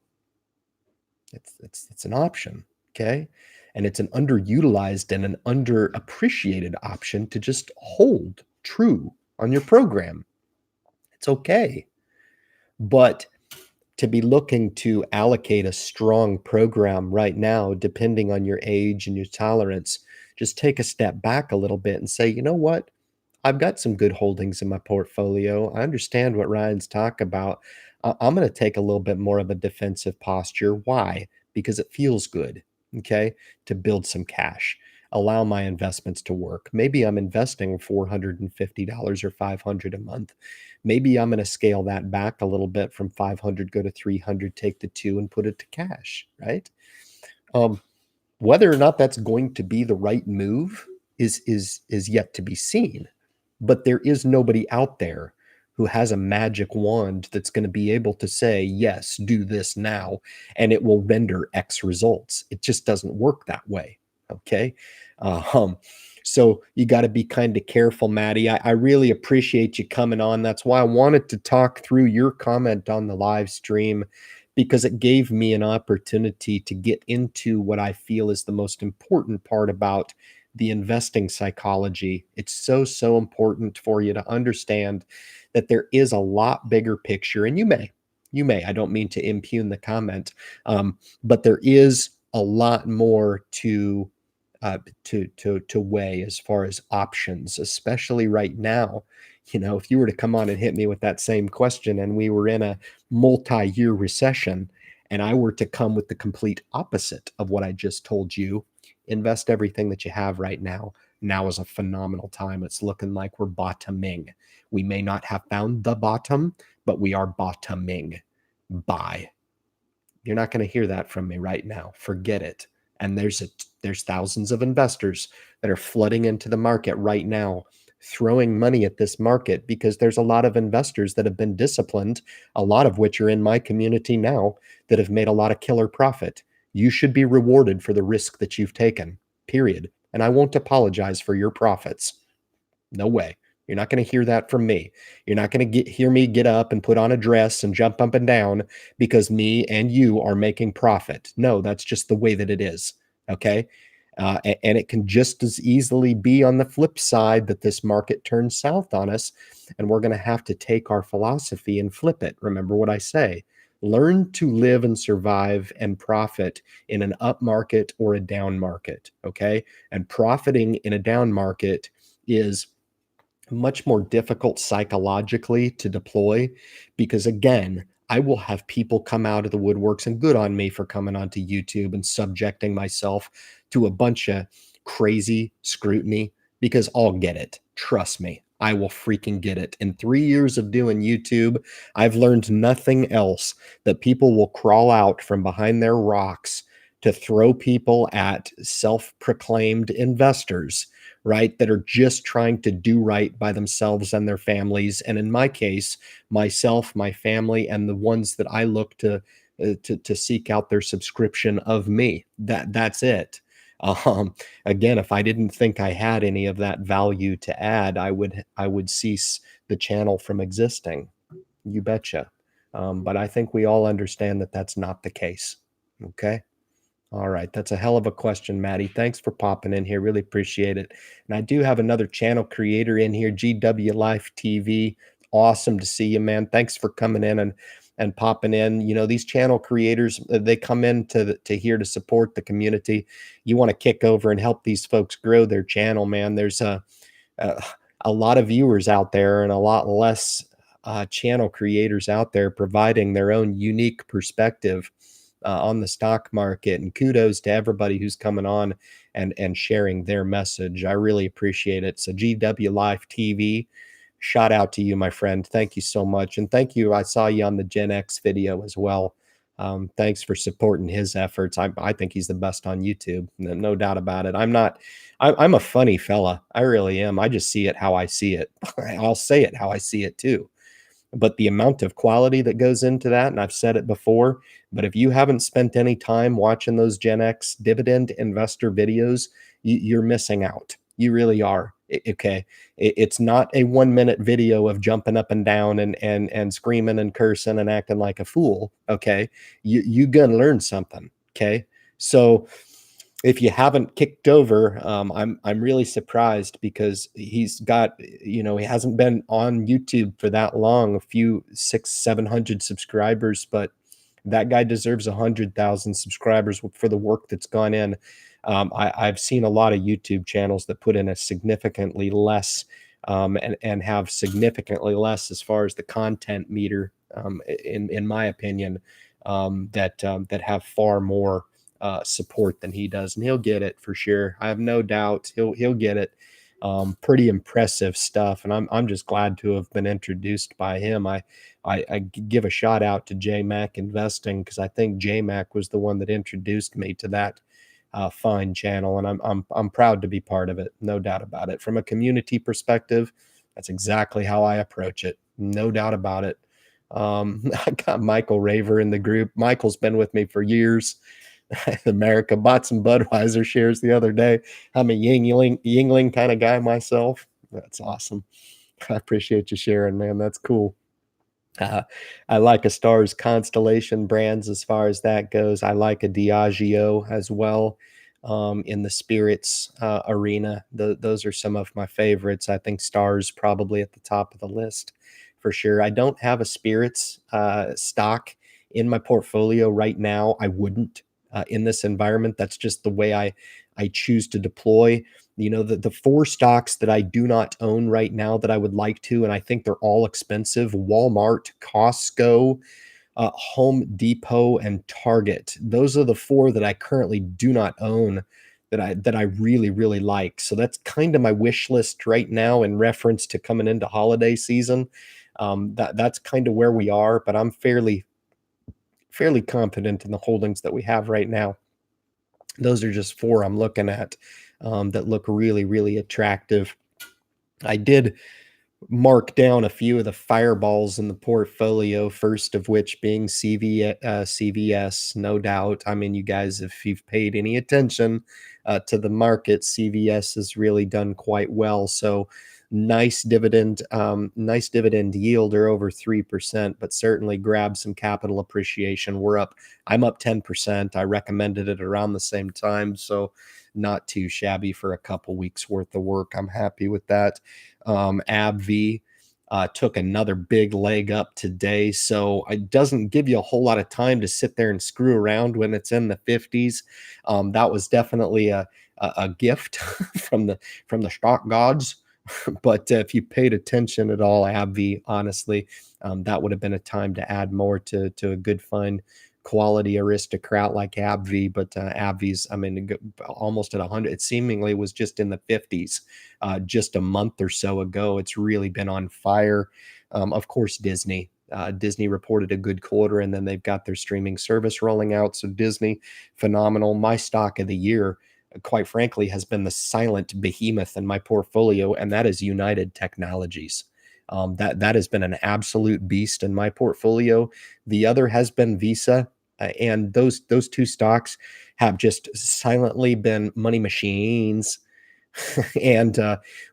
It's an option, okay? And it's an underutilized and an underappreciated option to just hold true on your program. It's okay. But to be looking to allocate a strong program right now, depending on your age and your tolerance, just take a step back a little bit and say, you know what? I've got some good holdings in my portfolio. I understand what Ryan's talking about. I'm going to take a little bit more of a defensive posture. Why? Because it feels good, okay, to build some cash, allow my investments to work. Maybe I'm investing $450 or $500 a month. Maybe I'm going to scale that back a little bit from 500, go to 300, take the two and put it to cash, right? Um, Whether or not that's going to be the right move is yet to be seen. But there is nobody out there who has a magic wand that's going to be able to say, yes, do this now, and it will render X results. It just doesn't work that way. Okay. Um, so you got to be kind of careful, Maddie. I really appreciate you coming on. That's why I wanted to talk through your comment on the live stream, because it gave me an opportunity to get into what I feel is the most important part about the investing psychology. It's so important for you to understand that there is a lot bigger picture. And you may, I don't mean to impugn the comment, but there is a lot more to weigh as far as options, especially right now. You know, if you were to come on and hit me with that same question and we were in a multi-year recession and I were to come with the complete opposite of what I just told you, invest everything that you have right now. Now is a phenomenal time. It's looking like we're bottoming. We may not have found the bottom, but we are bottoming. Buy. You're not going to hear that from me right now. Forget it. And there's thousands of investors that are flooding into the market right now, throwing money at this market because there's a lot of investors that have been disciplined, a lot of which are in my community now, that have made a lot of killer profit. You should be rewarded for the risk that you've taken, period. And I won't apologize for your profits. No way. You're not going to hear that from me. You're not going to hear me get up and put on a dress and jump up and down because me and you are making profit. No, that's just the way that it is. Okay. And it can just as easily be on the flip side that this market turns south on us. And we're going to have to take our philosophy and flip it. Remember what I say. Learn to live and survive and profit in an up market or a down market. Okay. And profiting in a down market is much more difficult psychologically to deploy because, again, I will have people come out of the woodworks, and good on me for coming onto YouTube and subjecting myself to a bunch of crazy scrutiny because I'll get it. Trust me, I will freaking get it. In 3 years of doing YouTube, I've learned nothing else that people will crawl out from behind their rocks to throw people at self proclaimed investors, right? That are just trying to do right by themselves and their families. And in my case, myself, my family, and the ones that I look to seek out their subscription of me. That's it. Again, if I didn't think I had any of that value to add, I would cease the channel from existing. You betcha. But I think we all understand that that's not the case. Okay. All right, that's a hell of a question, Maddie. Thanks for popping in here. Really appreciate it. And I do have another channel creator in here, GW Life TV. Awesome to see you, man. Thanks for coming in and popping in. You know, these channel creators, they come in to here to support the community. You want to kick over and help these folks grow their channel, man. There's a, a lot of viewers out there and a lot less channel creators out there providing their own unique perspective on the stock market. And kudos to everybody who's coming on and sharing their message. I really appreciate it. So GW Live TV, shout out to you, my friend. Thank you so much. And thank you. I saw you on the Gen X video as well. Thanks for supporting his efforts. I think he's the best on YouTube. No doubt about it. I'm a funny fella. I really am. I just see it how I see it. I'll say it how I see it too. But the amount of quality that goes into that, and I've said it before, but if you haven't spent any time watching those Gen X dividend investor videos, you're missing out. You really are. Okay. It's not a 1 minute video of jumping up and down and screaming and cursing and acting like a fool. Okay. You're going to learn something. Okay. So if you haven't kicked over, I'm really surprised because he's got, he hasn't been on YouTube for that long, a few 600-700 subscribers, but that guy deserves 100,000 subscribers for the work that's gone in. I've seen a lot of YouTube channels that put in a significantly less and have significantly less as far as the content meter, in my opinion, that have far more support than he does, and he'll get it for sure. I have no doubt he'll get it. Pretty impressive stuff, and I'm just glad to have been introduced by him. I give a shout out to J Mac Investing because I think J Mac was the one that introduced me to that fine channel, and I'm proud to be part of it. No doubt about it. From a community perspective, that's exactly how I approach it. No doubt about it. I got Michael Raver in the group. Michael's been with me for years. America bought some Budweiser shares the other day. I'm a Yingling kind of guy myself. That's awesome. I appreciate you sharing, man. That's cool. I like a Stars Constellation brands as far as that goes. I like a Diageo as well in the spirits arena. Those are some of my favorites. I think Stars probably at the top of the list for sure. I don't have a spirits stock in my portfolio right now. I wouldn't. In this environment, that's just the way I choose to deploy. The four stocks that I do not own right now that I would like to, and I think they're all expensive: Walmart, Costco, Home Depot, and Target. Those are the four that I currently do not own that I really, really like. So that's kind of my wish list right now in reference to coming into holiday season. That's kind of where we are, but I'm fairly confident in the holdings that we have right now. Those are just four I'm looking at that look really, really attractive. I did mark down a few of the fireballs in the portfolio, first of which being CVS, no doubt. I mean, you guys, if you've paid any attention to the market, CVS has really done quite well. So nice dividend yield, or over 3%, but certainly grab some capital appreciation. I'm up 10%. I recommended it around the same time, so not too shabby for a couple weeks worth of work. I'm happy with that. AbbVie, took another big leg up today. So it doesn't give you a whole lot of time to sit there and screw around when it's in the 50s. That was definitely a gift from the stock gods. But if you paid attention at all, AbbVie, honestly, that would have been a time to add more to a good, fine, quality aristocrat like AbbVie. But AbbVie's, I mean, almost at 100. It seemingly was just in the 50s just a month or so ago. It's really been on fire. Of course, Disney. Disney reported a good quarter, and then they've got their streaming service rolling out. So Disney, phenomenal. My stock of the year, quite frankly, has been the silent behemoth in my portfolio, and that is United Technologies. That has been an absolute beast in my portfolio. The other has been Visa, and those two stocks have just silently been money machines. And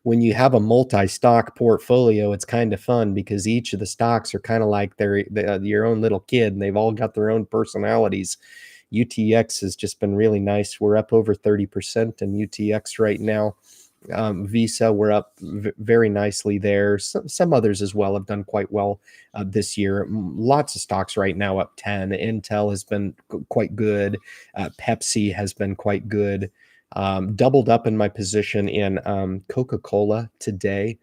when you have a multi-stock portfolio, it's kind of fun because each of the stocks are kind of like they're your own little kid, and they've all got their own personalities. UTX has just been really nice. We're up over 30% in UTX right now. Visa, we're up very nicely there. Some others as well have done quite well this year. Lots of stocks right now up 10. Intel has been quite good. Pepsi has been quite good. Doubled up in my position in Coca-Cola today.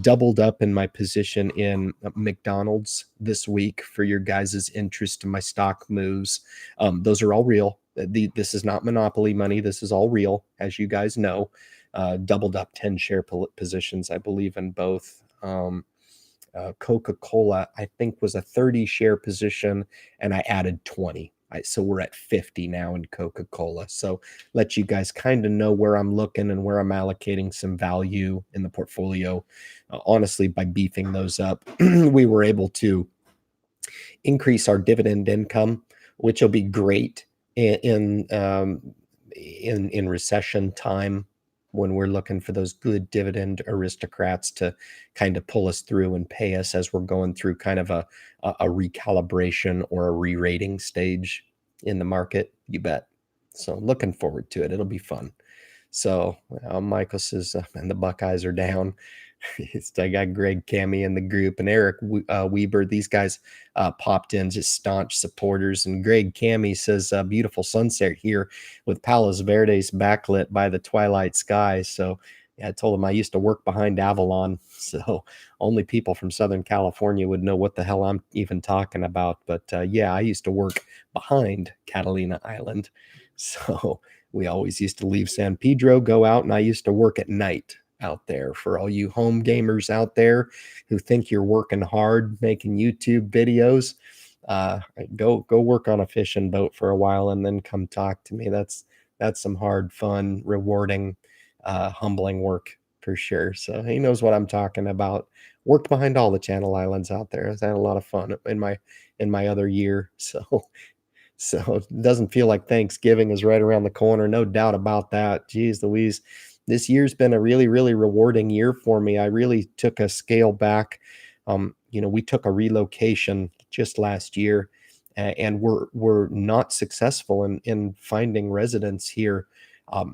Doubled up in my position in McDonald's this week for your guys' interest in my stock moves. Those are all real. This is not monopoly money. This is all real, as you guys know. Doubled up 10 share positions, I believe, in both. Coca-Cola, I think, was a 30 share position, and I added 20. So we're at 50 now in Coca-Cola. So let you guys kind of know where I'm looking and where I'm allocating some value in the portfolio. Honestly, by beefing those up, we were able to increase our dividend income, which will be great in recession time when we're looking for those good dividend aristocrats to kind of pull us through and pay us as we're going through kind of a recalibration or a re-rating stage in the market. You bet. So looking forward to it. It'll be fun. So Michael says, and the Buckeyes are down. I got Greg Cammy in the group and Eric Weber. These guys popped in, just staunch supporters. And Greg Cammy says, beautiful sunset here with Palos Verdes backlit by the twilight sky. So yeah, I told him I used to work behind Avalon. So only people from Southern California would know what the hell I'm even talking about. But yeah, I used to work behind Catalina Island. So we always used to leave San Pedro, go out, and I used to work at night out there. For all you home gamers out there who think you're working hard making YouTube videos, go work on a fishing boat for a while and then come talk to me. That's some hard, fun, rewarding, humbling work for sure. So he knows what I'm talking about. Worked behind all the Channel Islands out there. I had a lot of fun in my other year. So it doesn't feel like Thanksgiving is right around the corner. No doubt about that. Geez Louise. This year's been a really, really rewarding year for me. I really took a scale back. We took a relocation just last year, and we're not successful in finding residents here.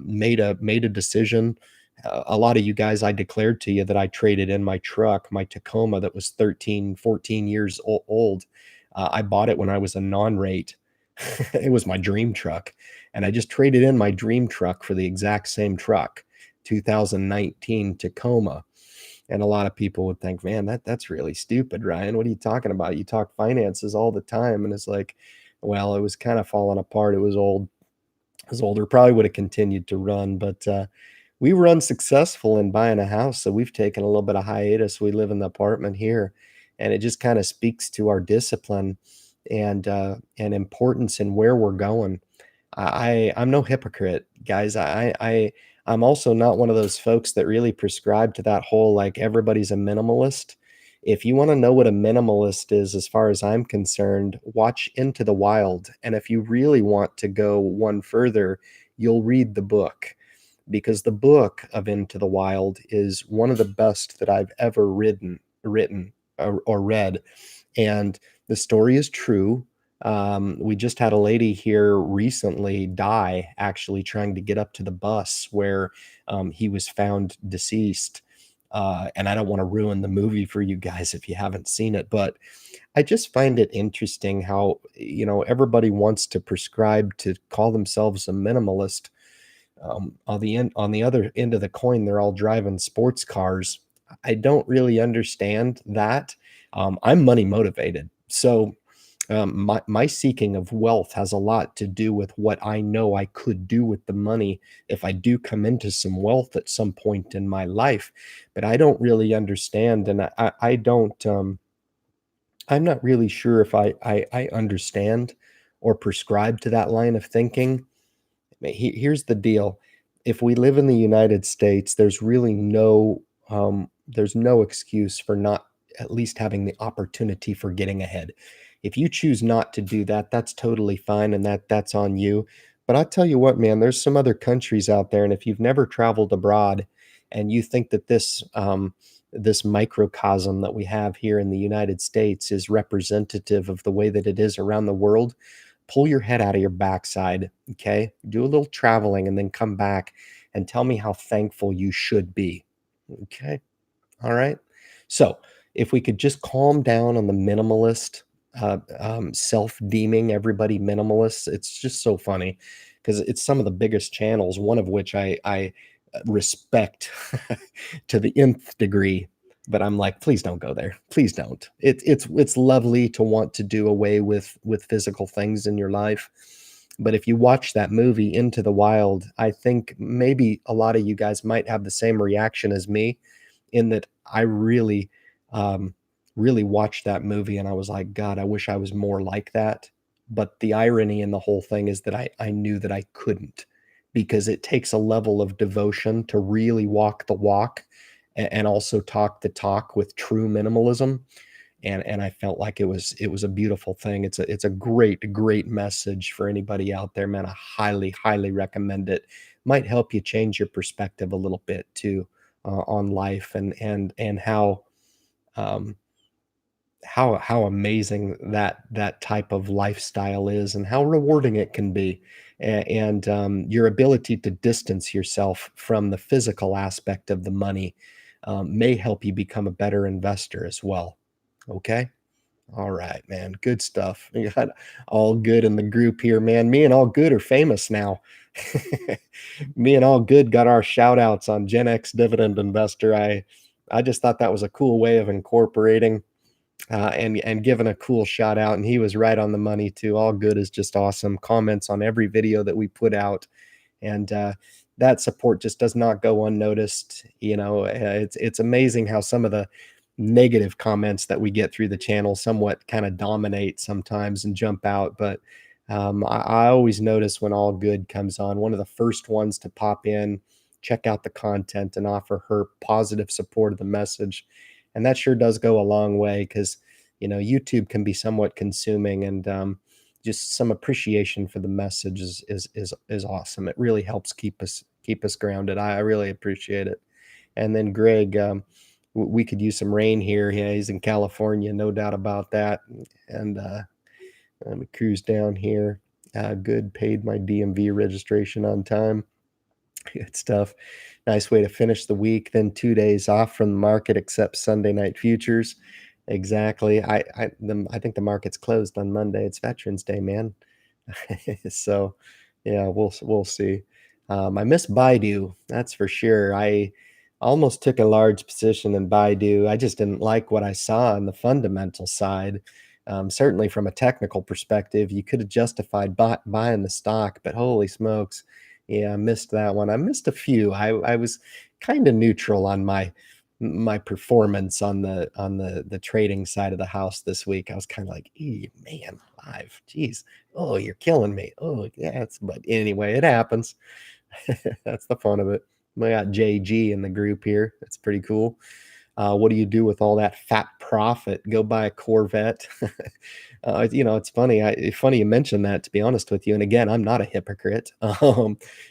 Made a decision. A lot of you guys, I declared to you that I traded in my truck, my Tacoma that was 13, 14 years old. I bought it when I was a non-rate. It was my dream truck, and I just traded in my dream truck for the exact same truck. 2019 Tacoma. And a lot of people would think, man, that's really stupid, Ryan. What are you talking about? You talk finances all the time. And it's like, well, it was kind of falling apart. It was old. It was older. Probably would have continued to run, but we were unsuccessful in buying a house. So we've taken a little bit of hiatus. We live in the apartment here, and it just kind of speaks to our discipline and importance in where we're going. I'm no hypocrite, guys. I'm also not one of those folks that really prescribe to that whole like everybody's a minimalist. If you want to know what a minimalist is, as far as I'm concerned, watch Into the Wild. And if you really want to go one further, you'll read the book, because the book of Into the Wild is one of the best that I've ever written or read. And the story is true. We just had a lady here recently die, actually trying to get up to the bus where he was found deceased. And I don't want to ruin the movie for you guys if you haven't seen it, but I just find it interesting how, everybody wants to prescribe to call themselves a minimalist. On the other end of the coin, they're all driving sports cars. I don't really understand that. I'm money motivated, so my seeking of wealth has a lot to do with what I know I could do with the money if I do come into some wealth at some point in my life. But I don't really understand, and I don't. I'm not really sure if I understand or prescribe to that line of thinking. Here's the deal. If we live in the United States, there's really there's no excuse for not at least having the opportunity for getting ahead. If you choose not to do that, that's totally fine, and that's on you. But I tell you what, man, there's some other countries out there, and if you've never traveled abroad and you think that this microcosm that we have here in the United States is representative of the way that it is around the world, pull your head out of your backside, okay? Do a little traveling and then come back and tell me how thankful you should be, okay? All right. So, if we could just calm down on the minimalist, self-deeming everybody minimalists, it's just so funny because it's some of the biggest channels, one of which I respect to the nth degree. But I'm like, please don't go there. Please don't. It's lovely to want to do away with physical things in your life. But if you watch that movie Into the Wild, I think maybe a lot of you guys might have the same reaction as me in that I um, really watched that movie and I was like, God, I wish I was more like that. But the irony in the whole thing is that I knew that I couldn't because it takes a level of devotion to really walk the walk and also talk the talk with true minimalism. And I felt like it was a beautiful thing. It's a great message for anybody out there, man. I highly recommend it. Might help you change your perspective a little bit too on life and um, how amazing that type of lifestyle is and how rewarding it can be. And your ability to distance yourself from the physical aspect of the money may help you become a better investor as well. Okay. All right, man. Good stuff. You got all good in the group here, man. Me and all good are famous now. Me and all good got our shout outs on Gen X Dividend Investor. I just thought that was a cool way of incorporating and giving a cool shout out. And he was right on the money too. All good is just awesome. Comments on every video that we put out, and that support just does not go unnoticed. It's amazing how some of the negative comments that we get through the channel somewhat kind of dominate sometimes and jump out. But I always notice when all good comes on, one of the first ones to pop in, check out the content, and offer her positive support of the message. And that sure does go a long way because, YouTube can be somewhat consuming, and just some appreciation for the message is awesome. It really helps keep us grounded. I really appreciate it. And then Greg, we could use some rain here. Yeah, he's in California, no doubt about that. And let me cruise down here. Good, paid my DMV registration on time. Good stuff. Nice way to finish the week. Then 2 days off from the market, except Sunday night futures. Exactly. I think the market's closed on Monday. It's Veterans Day, man. So, yeah, we'll see. I miss Baidu, that's for sure. I almost took a large position in Baidu. I just didn't like what I saw on the fundamental side. Certainly, from a technical perspective, you could have justified buying the stock, but holy smokes, yeah, I missed that one. I missed a few. I was kind of neutral on my performance on the trading side of the house this week. I was kind of like, man, live, geez, oh, you're killing me. Oh, yes, but anyway, it happens. That's the fun of it. We got JG in the group here. That's pretty cool. What do you do with all that fat profit? Go buy a Corvette. It's funny. Funny you mentioned that, to be honest with you. And again, I'm not a hypocrite.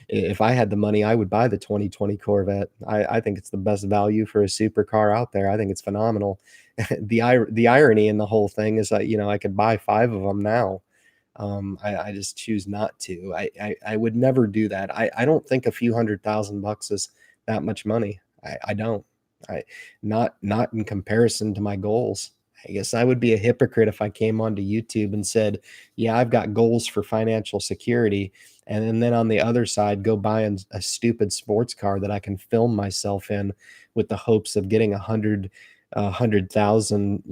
If I had the money, I would buy the 2020 Corvette. I think it's the best value for a supercar out there. I think it's phenomenal. The irony in the whole thing is that I could buy 5 of them now. I just choose not to. I would never do that. I don't think a few $100,000 is that much money. I don't. I not in comparison to my goals. I guess I would be a hypocrite if I came onto YouTube and said, "Yeah, I've got goals for financial security," and then on the other side, go buy a stupid sports car that I can film myself in with the hopes of getting 100,000,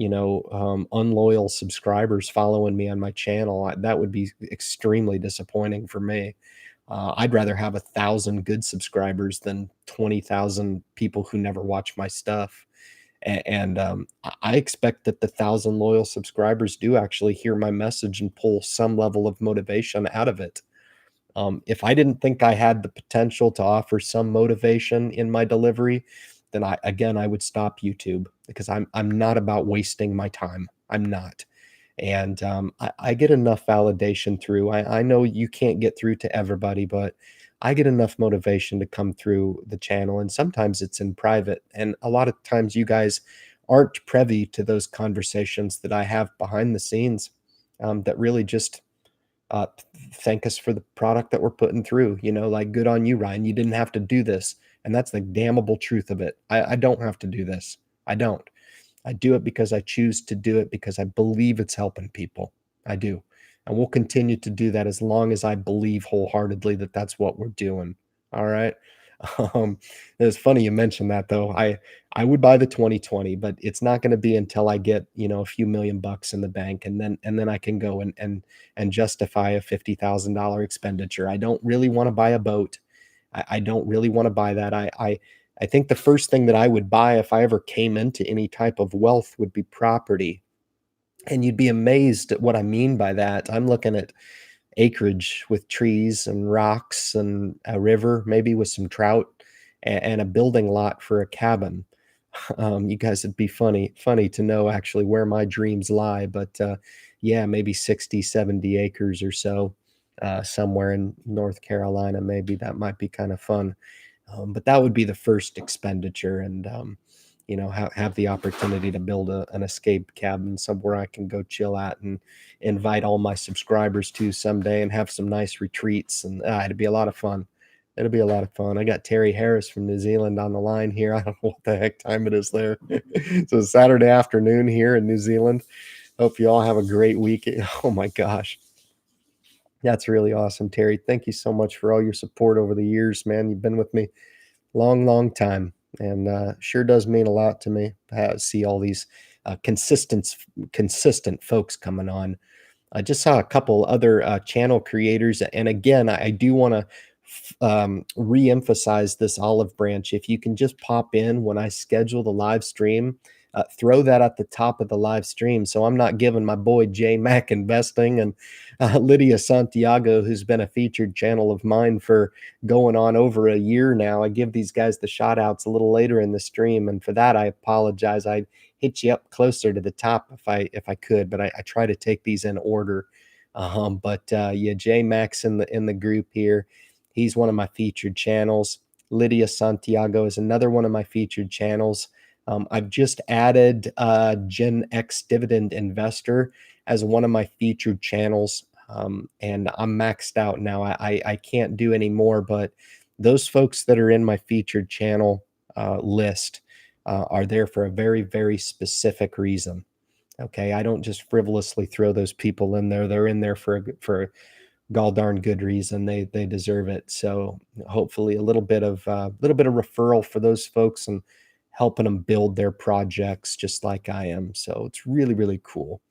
unloyal subscribers following me on my channel. That would be extremely disappointing for me. I'd rather have 1,000 good subscribers than 20,000 people who never watch my stuff. And I expect that the 1,000 loyal subscribers do actually hear my message and pull some level of motivation out of it. If I didn't think I had the potential to offer some motivation in my delivery, then I would stop YouTube because I'm not about wasting my time. I'm not. And I get enough validation through. I know you can't get through to everybody, but I get enough motivation to come through the channel. And sometimes it's in private. And a lot of times you guys aren't privy to those conversations that I have behind the scenes, that really just thank us for the product that we're putting through. Like, good on you, Ryan. You didn't have to do this. And that's the damnable truth of it. I don't have to do this. I don't. I do it because I choose to do it because I believe it's helping people. I do. And we'll continue to do that as long as I believe wholeheartedly that that's what we're doing. All right. Um, it's funny you mentioned that though. I would buy the 2020, but it's not going to be until I get, a few million bucks in the bank, and then I can go and justify a $50,000 expenditure. I don't really want to buy a boat. I don't really want to buy that. I think the first thing that I would buy if I ever came into any type of wealth would be property. And you'd be amazed at what I mean by that. I'm looking at acreage with trees and rocks and a river, maybe with some trout, and a building lot for a cabin. You guys, it'd be funny to know actually where my dreams lie. But yeah, maybe 60, 70 acres or so, somewhere in North Carolina. Maybe that might be kind of fun. But that would be the first expenditure, and have the opportunity to build an escape cabin somewhere I can go chill at and invite all my subscribers to someday and have some nice retreats. And it'd be a lot of fun. It'll be a lot of fun. I got Terry Harris from New Zealand on the line here. I don't know what the heck time it is there. So Saturday afternoon here in New Zealand. Hope you all have a great week. Oh my gosh. That's really awesome, Terry. Thank you so much for all your support over the years, man. You've been with me long, long time, and sure does mean a lot to me to see all these consistent folks coming on. I just saw a couple other channel creators, and again, I do want to re-emphasize this olive branch. If you can just pop in when I schedule the live stream, throw that at the top of the live stream, so I'm not giving my boy J Mac Investing and Lydia Santiago, who's been a featured channel of mine for going on over a year now. I give these guys the shout outs a little later in the stream, and for that I apologize. I'd hit you up closer to the top if I could, but I try to take these in order. But yeah, J Max in the group here. He's one of my featured channels. Lydia Santiago is another one of my featured channels. I've just added Gen X Dividend Investor as one of my featured channels, and I'm maxed out now. I can't do any more, but those folks that are in my featured channel list are there for a very, very specific reason. Okay, I don't just frivolously throw those people in there. They're in there for gall darn good reason. They deserve it. So hopefully a little bit of referral for those folks and helping them build their projects just like I am. So it's really, really cool.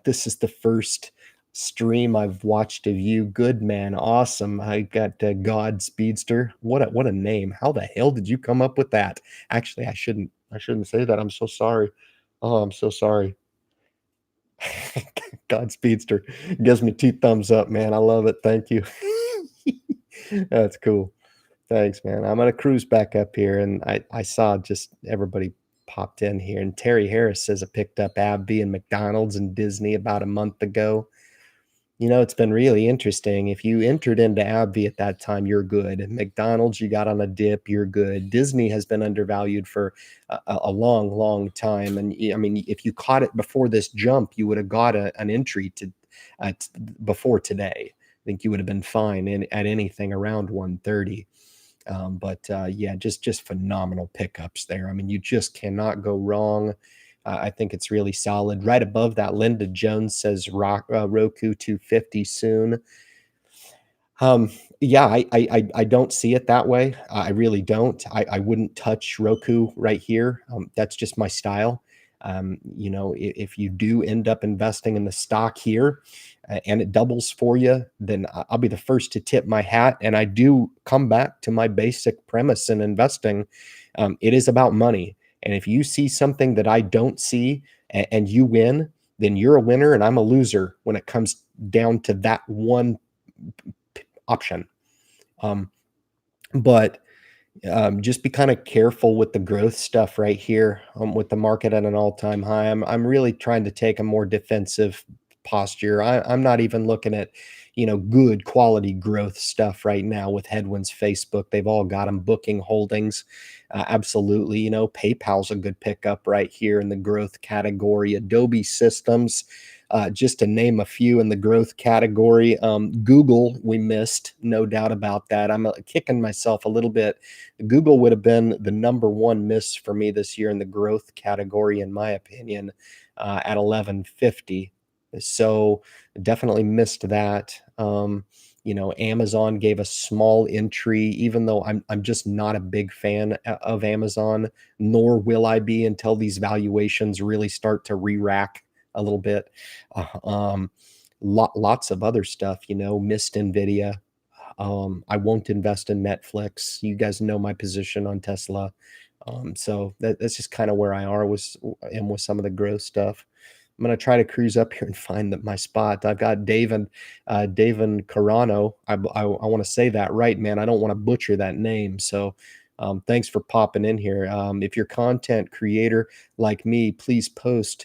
This is the first stream I've watched of you. Good man, awesome. I got God Speedster. What a name. How the hell did you come up with that? Actually, I shouldn't say that. I'm so sorry. Oh, I'm so sorry. God Speedster gives me 2 thumbs up, man. I love it. Thank you. That's cool. Thanks, man. I'm gonna cruise back up here, and I saw just everybody popped in here, and Terry Harris says I picked up AbbVie and McDonald's and Disney about a month ago. It's been really interesting. If you entered into AbbVie at that time, you're good. McDonald's, you got on a dip, you're good. Disney has been undervalued for a long, long time. And I mean, if you caught it before this jump, you would have got an entry before today. I think you would have been fine at anything around 130. But yeah, just phenomenal pickups there. I mean, you just cannot go wrong. I think it's really solid. Right above that, Linda Jones says Roku 250 soon. Um, yeah, I don't see it that way. I really don't. I wouldn't touch Roku right here. That's just my style. If you do end up investing in the stock here and it doubles for you, then I'll be the first to tip my hat. And I do come back to my basic premise in investing. It is about money. And if you see something that I don't see and you win, then you're a winner and I'm a loser when it comes down to that one option. Um, but just be kind of careful with the growth stuff right here, with the market at an all-time high. I'm really trying to take a more defensive posture. I'm not even looking at, good quality growth stuff right now with headwinds. Facebook, they've all got them booking holdings. Absolutely, PayPal's a good pickup right here in the growth category. Adobe Systems, just to name a few in the growth category. Google, we missed, no doubt about that. I'm kicking myself a little bit. Google would have been the number one miss for me this year in the growth category, in my opinion, at 1150. So definitely missed that. Amazon gave a small entry, even though I'm just not a big fan of Amazon, nor will I be until these valuations really start to re-rack a little bit. Lots of other stuff, missed Nvidia. I won't invest in Netflix. You guys know my position on Tesla. So that's just kind of where I am with some of the growth stuff. I'm gonna try to cruise up here and find my spot. I've got David Carano. I want to say that right, man. I don't want to butcher that name. So thanks for popping in here. If you're a content creator like me, please post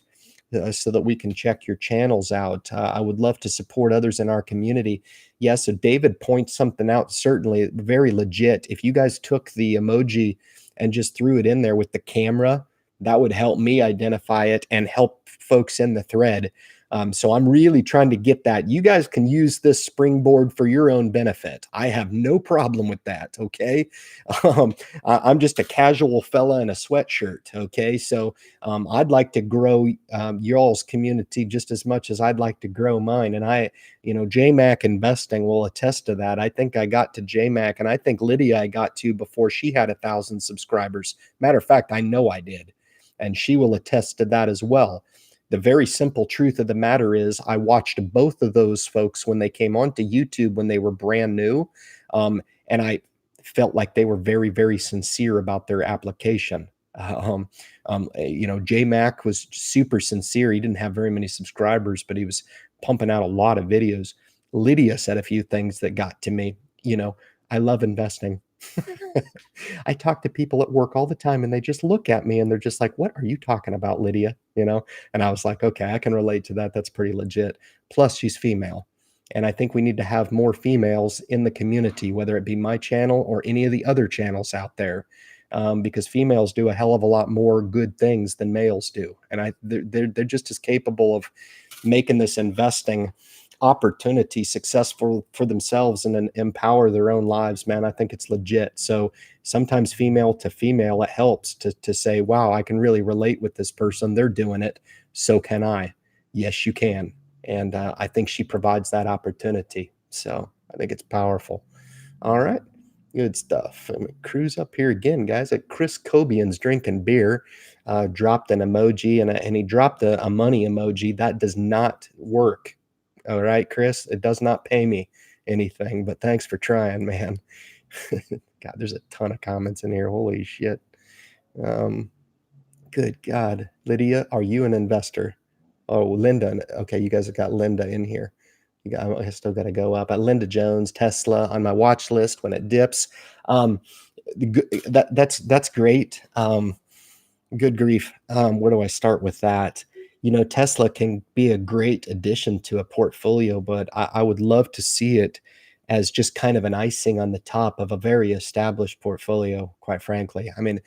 so that we can check your channels out. I would love to support others in our community. Yes, so David points something out, certainly very legit. If you guys took the emoji and just threw it in there with the camera, that would help me identify it and help folks in the thread. So I'm really trying to get that. You guys can use this springboard for your own benefit. I have no problem with that. Okay. I'm just a casual fella in a sweatshirt. Okay. So I'd like to grow y'all's community just as much as I'd like to grow mine. And JMac Investing will attest to that. I think I got to JMac, and I think Lydia I got to before she had 1,000 subscribers. Matter of fact, I know I did. And she will attest to that as well. The very simple truth of the matter is I watched both of those folks when they came onto YouTube when they were brand new. And I felt like they were very, very sincere about their application. JMac was super sincere. He didn't have very many subscribers, but he was pumping out a lot of videos. Lydia said a few things that got to me. I love investing. I talk to people at work all the time and they just look at me and they're just like, "What are you talking about, Lydia?" And I was like, okay, I can relate to that. That's pretty legit. Plus, she's female. And I think we need to have more females in the community, whether it be my channel or any of the other channels out there, because females do a hell of a lot more good things than males do. And they're just as capable of making this investing opportunity successful for themselves and then empower their own lives, man. I think it's legit. So sometimes female to female, it helps to say, wow, I can really relate with this person. They're doing it. So can I. Yes, you can. And I think she provides that opportunity. So I think it's powerful. All right. Good stuff. Let me cruise up here again, guys. Chris Cobian's drinking beer. Dropped an emoji and he dropped a money emoji. That does not work. All right, Chris, it does not pay me anything, but thanks for trying, man. God, there's a ton of comments in here. Holy shit. Good God. Lydia, are you an investor? Oh, Linda. Okay, you guys have got Linda in here. I still got to go up. Linda Jones, Tesla on my watch list when it dips. That's great. Good grief. Where do I start with that? Tesla can be a great addition to a portfolio, but I would love to see it as just kind of an icing on the top of a very established portfolio, quite frankly. I mean,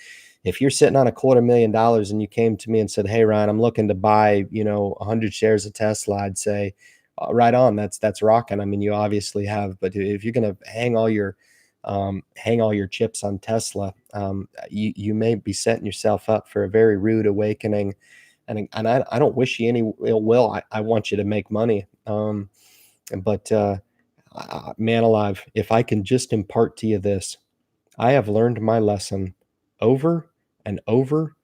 if you're sitting on $250,000 and you came to me and said, "Hey, Ryan, I'm looking to buy, 100 shares of Tesla," I'd say, right on, that's rocking. I mean, you obviously have, but if you're going to hang all your hang all your chips on Tesla, you may be setting yourself up for a very rude awakening. And I don't wish you any ill will. I want you to make money. But man alive, if I can just impart to you this, I have learned my lesson over and over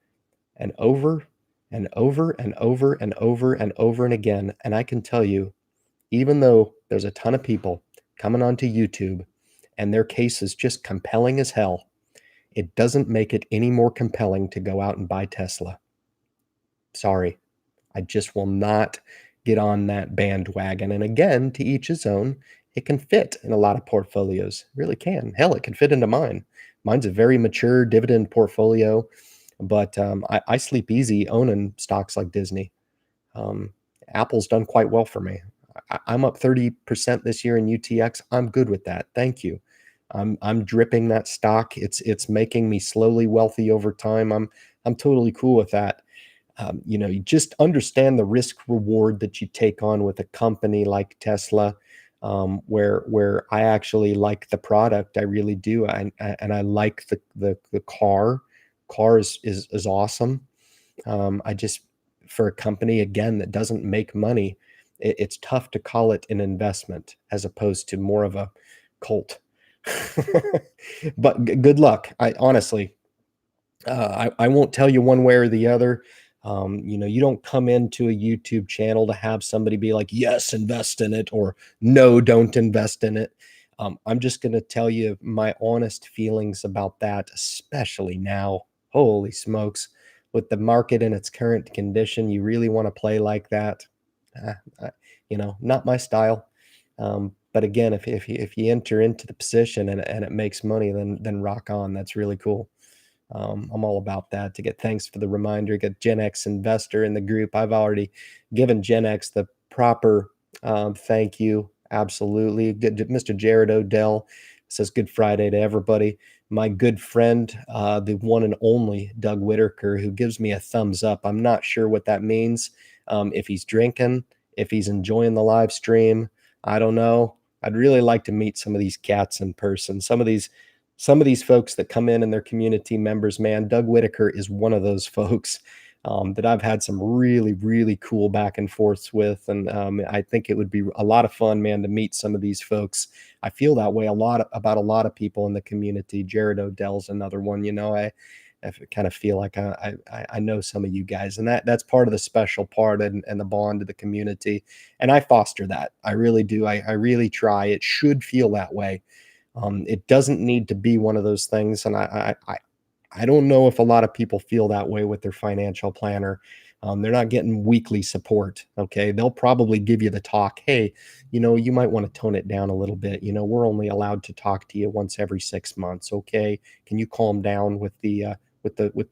and over and over and over and over and over and again. And I can tell you, even though there's a ton of people coming onto YouTube and their case is just compelling as hell, it doesn't make it any more compelling to go out and buy Tesla. Sorry. I just will not get on that bandwagon. And again, to each his own. It can fit in a lot of portfolios. It really can. Hell, it can fit into mine. Mine's a very mature dividend portfolio, but I sleep easy owning stocks like Disney. Um, Apple's done quite well for me. I'm up 30% this year in UTX. I'm good with that. Thank you. I'm dripping that stock. It's making me slowly wealthy over time. I'm totally cool with that. You just understand the risk reward that you take on with a company like Tesla, where I actually like the product. I really do. And I like the car. Car is awesome. I just for a company again that doesn't make money, it's tough to call it an investment as opposed to more of a cult. But good luck. I honestly, I won't tell you one way or the other. You don't come into a YouTube channel to have somebody be like, yes, invest in it, or no, don't invest in it. I'm just going to tell you my honest feelings about that, especially now. Holy smokes. With the market in its current condition, you really want to play like that? Uh, not my style. But again, if you enter into the position and it makes money, then rock on. That's really cool. I'm all about that. To get thanks for the reminder, get Gen X investor in the group. I've already given Gen X the proper thank you. Absolutely. Good. Mr. Jared Odell says good Friday to everybody. My good friend, the one and only Doug Whitaker, who gives me a thumbs up. I'm not sure what that means. If he's drinking, if he's enjoying the live stream, I don't know. I'd really like to meet some of these cats in person. Some of these folks that come in and they're community members, man. Doug Whitaker is one of those folks that I've had some really, really cool back and forths with. And I think it would be a lot of fun, man, to meet some of these folks. I feel that way about a lot of people in the community. Jared Odell's another one. I kind of feel like I know some of you guys, and that's part of the special part and the bond of the community. And I foster that. I really do. I really try. It should feel that way. It doesn't need to be one of those things, and I don't know if a lot of people feel that way with their financial planner. They're not getting weekly support. Okay, they'll probably give you the talk. Hey, you might want to tone it down a little bit. We're only allowed to talk to you once every 6 months. Okay, can you calm down with the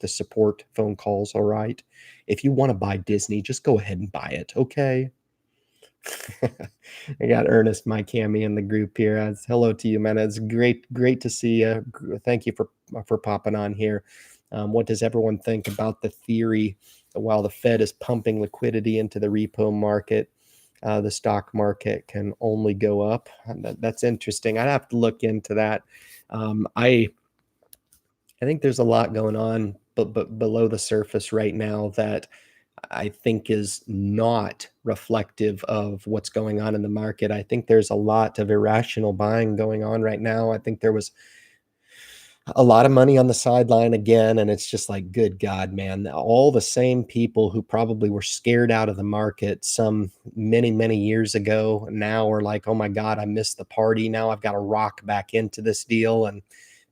support phone calls? All right. If you want to buy Disney, just go ahead and buy it. Okay. I got Ernest, my Cammy in the group here. Hello to you, man. It's great to see you. Thank you for popping on here. What does everyone think about the theory that while the Fed is pumping liquidity into the repo market, the stock market can only go up? That's interesting. I'd have to look into that. I think there's a lot going on, but below the surface right now that I think is not reflective of what's going on in the market. I think there's a lot of irrational buying going on right now. I think there was a lot of money on the sideline again, and it's just like, good God, man, all the same people who probably were scared out of the market some many, many years ago now are like, oh my God, I missed the party. Now I've got to rock back into this deal. And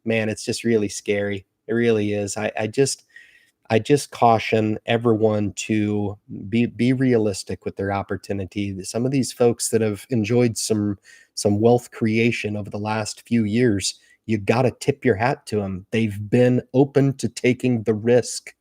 man, it's just really scary. It really is. I just caution everyone to be realistic with their opportunity. Some of these folks that have enjoyed some wealth creation over the last few years, you got to tip your hat to them. They've been open to taking the risk.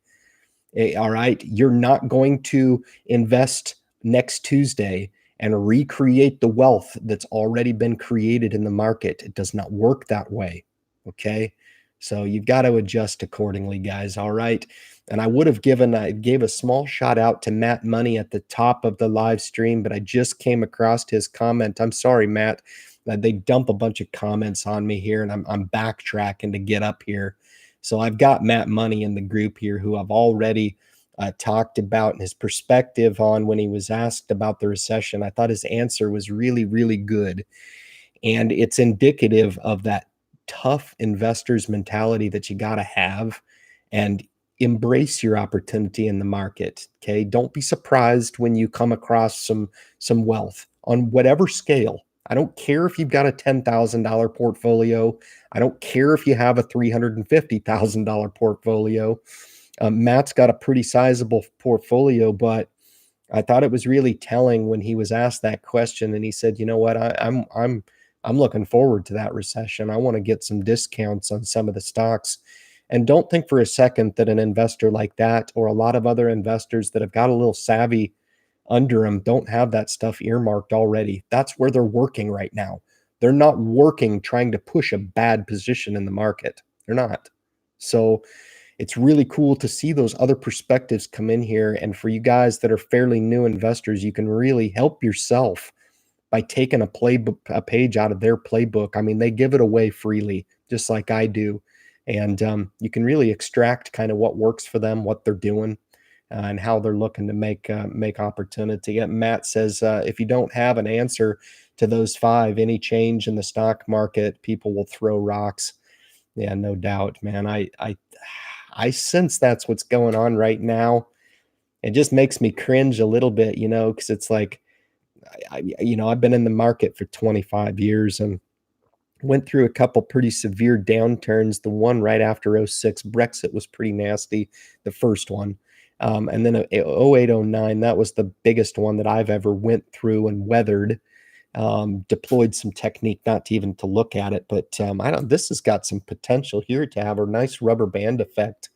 All right, you're not going to invest next Tuesday and recreate the wealth that's already been created in the market. It does not work that way. Okay, so you've got to adjust accordingly, guys. All right. And I gave a small shout out to Matt Money at the top of the live stream, but I just came across his comment. I'm sorry, Matt. They dump a bunch of comments on me here, and I'm backtracking to get up here. So I've got Matt Money in the group here, who I've already talked about, and his perspective on when he was asked about the recession. I thought his answer was really, really good. And it's indicative of that tough investor's mentality that you got to have and embrace your opportunity in the market. Okay. Don't be surprised when you come across some wealth on whatever scale. I don't care if you've got a $10,000 portfolio. I don't care if you have a $350,000 portfolio. Matt's got a pretty sizable portfolio, but I thought it was really telling when he was asked that question, and he said, "You know what? I'm looking forward to that recession. I want to get some discounts on some of the stocks." And don't think for a second that an investor like that, or a lot of other investors that have got a little savvy under them, don't have that stuff earmarked already. That's where they're working right now. They're not working trying to push a bad position in the market. They're not. So it's really cool to see those other perspectives come in here. And for you guys that are fairly new investors, you can really help yourself by taking a playbook, a page out of their playbook. I mean, they give it away freely, just like I do. And you can really extract kind of what works for them, what they're doing, and how they're looking to make opportunity. Matt says, if you don't have an answer to those five, any change in the stock market, people will throw rocks. Yeah, no doubt, man. I sense that's what's going on right now. It just makes me cringe a little bit, because it's like, I've been in the market for 25 years and went through a couple pretty severe downturns. The one right after '06, Brexit was pretty nasty, the first one. And then '08, '09, that was the biggest one that I've ever went through and weathered. Deployed some technique, not to even to look at it, but I don't. This has got some potential here to have a nice rubber band effect.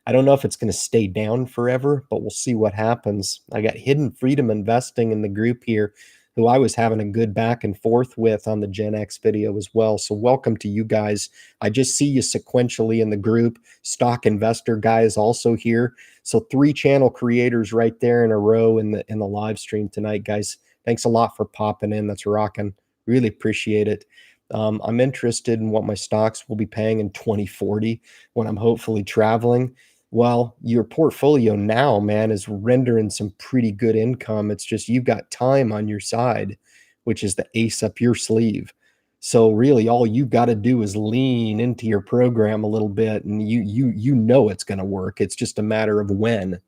I don't know if it's going to stay down forever, but we'll see what happens. I got Hidden Freedom Investing in the group here, who I was having a good back and forth with on the Gen X video as well. So welcome to you guys. I just see you sequentially in the group. Stock Investor guy is also here. So 3 channel creators right there in a row in the live stream tonight, guys. Thanks a lot for popping in. That's rocking. Really appreciate it. I'm interested in what my stocks will be paying in 2040 when I'm hopefully traveling. Well, your portfolio now, man, is rendering some pretty good income. It's just you've got time on your side, which is the ace up your sleeve. So really all you've got to do is lean into your program a little bit, and you know it's going to work. It's just a matter of when.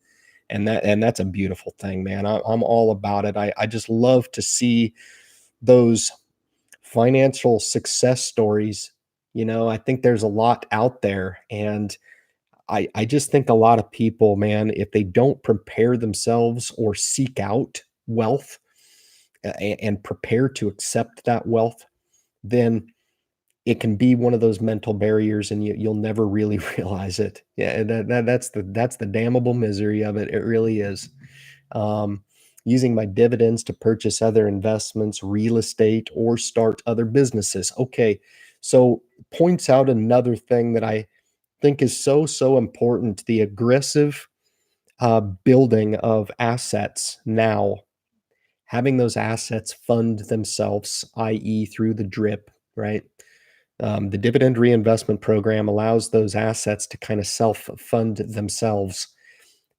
And that's a beautiful thing, man. I'm all about it. I just love to see those financial success stories. I think there's a lot out there, and I just think a lot of people, man, if they don't prepare themselves or seek out wealth and prepare to accept that wealth, then it can be one of those mental barriers, and you'll never really realize it. Yeah, that's the damnable misery of it. It really is. Um, Using my dividends to purchase other investments, real estate, or start other businesses. Okay, so points out another thing that I think is so important: the aggressive building of assets now, having those assets fund themselves, i.e., through the drip, right? The dividend reinvestment program allows those assets to kind of self fund themselves.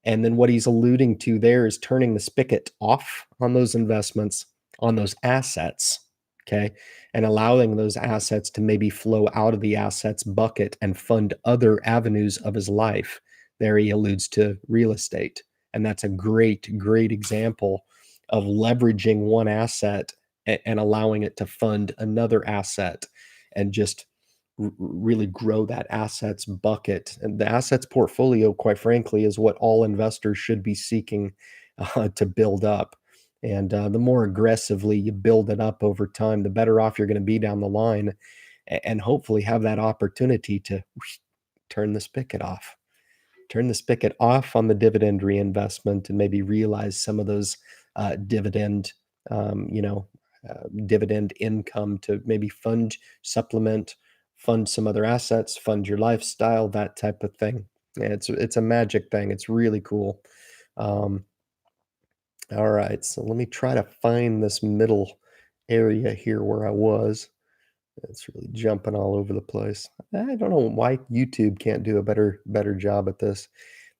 And then what he's alluding to there is turning the spigot off on those investments, on those assets, okay, and allowing those assets to maybe flow out of the assets bucket and fund other avenues of his life. There he alludes to real estate. And that's a great example of leveraging one asset and allowing it to fund another asset, and just really grow that assets bucket. And the assets portfolio, quite frankly, is what all investors should be seeking to build up. And the more aggressively you build it up over time, the better off you're going to be down the line, and hopefully have that opportunity to turn the spigot off. Turn the spigot off on the dividend reinvestment, and maybe realize some of those dividend, dividend income to maybe supplement, fund some other assets, fund your lifestyle, that type of thing. Yeah, it's a magic thing. It's really cool. Um, all right, so let me try to find this middle area here where I was. It's really jumping all over the place. I don't know why YouTube can't do a better job at this.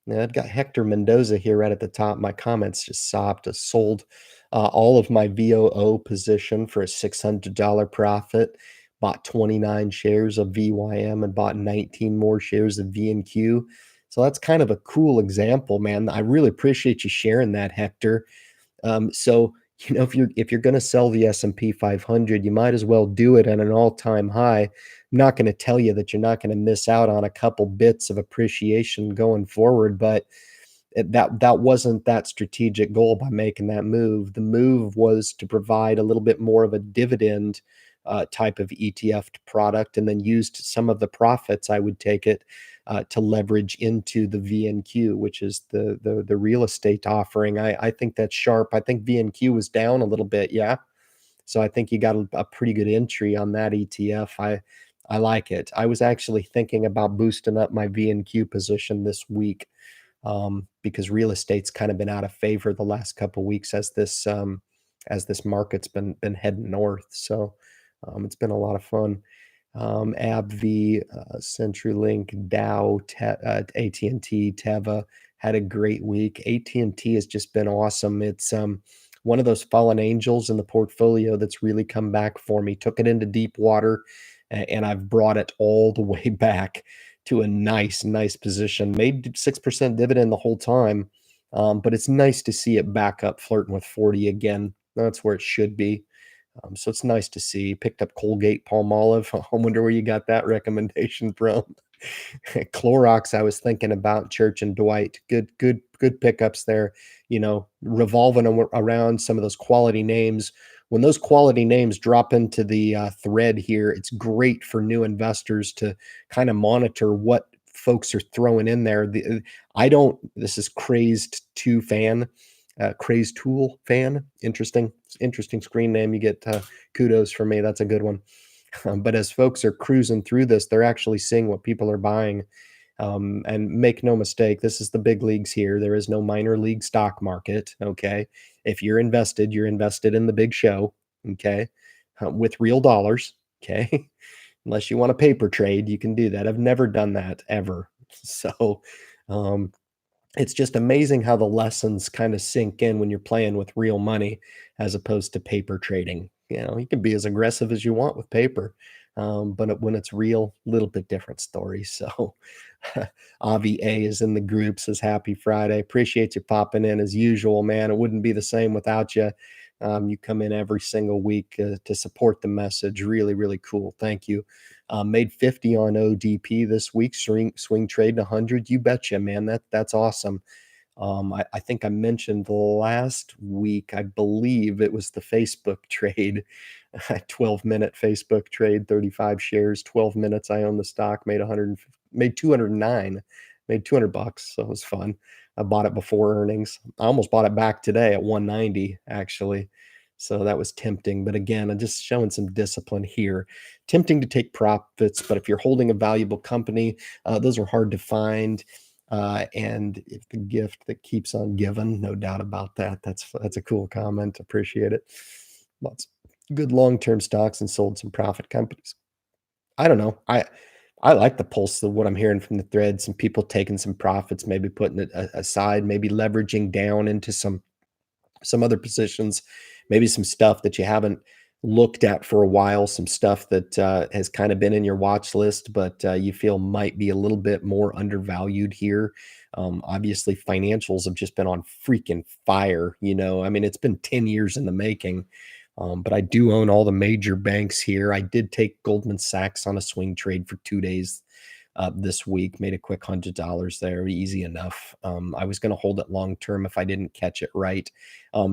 Now I've got Hector Mendoza here right at the top. My comments just sobbed. I sold all of my VOO position for a $600 profit. Bought 29 shares of VYM and bought 19 more shares of VNQ. So that's kind of a cool example, man. I really appreciate you sharing that, Hector. So if you're going to sell the S&P 500, you might as well do it at an all-time high. I'm not going to tell you that you're not going to miss out on a couple bits of appreciation going forward, but that wasn't that strategic goal by making that move. The move was to provide a little bit more of a dividend type of ETF product, and then used some of the profits. I would take it to leverage into the VNQ, which is the real estate offering. I think that's sharp. I think VNQ was down a little bit, yeah. So I think you got a pretty good entry on that ETF. I like it. I was actually thinking about boosting up my VNQ position this week, because real estate's kind of been out of favor the last couple weeks as this market's been heading north. So it's been a lot of fun. AbbVie, CenturyLink, Dow, AT&T, Teva had a great week. AT&T has just been awesome. It's one of those fallen angels in the portfolio that's really come back for me. Took it into deep water, and I've brought it all the way back to a nice position. Made 6% dividend the whole time, but it's nice to see it back up flirting with 40 again. That's where it should be. So it's nice to see. Picked up Colgate Palmolive. I wonder where you got that recommendation from. Clorox, I was thinking about Church and Dwight. Good pickups there. Revolving around some of those quality names. When those quality names drop into the thread here, it's great for new investors to kind of monitor what folks are throwing in there. This is Crazed Tool fan. Interesting screen name. You get kudos from me. That's a good one. But as folks are cruising through this, they're actually seeing what people are buying. And make no mistake, this is the big leagues here. There is no minor league stock market. Okay. If you're invested in the big show. Okay. With real dollars. Okay. Unless you want a paper trade, you can do that. I've never done that ever. So, it's just amazing how the lessons kind of sink in when you're playing with real money as opposed to paper trading. You can be as aggressive as you want with paper, but when it's real, little bit different story. So, Avi A is in the group, says happy Friday. Appreciate you popping in as usual, man. It wouldn't be the same without you. You come in every single week to support the message. Really, really cool. Thank you. Made 50 on ODP this week. Swing trade 100. You betcha, man. That's awesome. I think I mentioned last week, I believe it was the Facebook trade, 12-minute Facebook trade, 35 shares, 12 minutes. I own the stock, made 209, made $200. So it was fun. I bought it before earnings. I almost bought it back today at 190, actually. So that was tempting. But again, I'm just showing some discipline here. Tempting to take profits, but if you're holding a valuable company, those are hard to find. And it's the gift that keeps on giving, no doubt about that. That's a cool comment. Appreciate it. Lots of good long-term stocks and sold some profit companies. I don't know. I like the pulse of what I'm hearing from the thread. Some people taking some profits, maybe putting it aside, maybe leveraging down into some other positions, maybe some stuff that you haven't looked at for a while, some stuff that has kind of been in your watch list, but you feel might be a little bit more undervalued here. Obviously, financials have just been on freaking fire. I mean, it's been 10 years in the making. But I do own all the major banks here. I did take Goldman Sachs on a swing trade for 2 days this week, made a quick $100 there, easy enough. I was going to hold it long term if I didn't catch it right.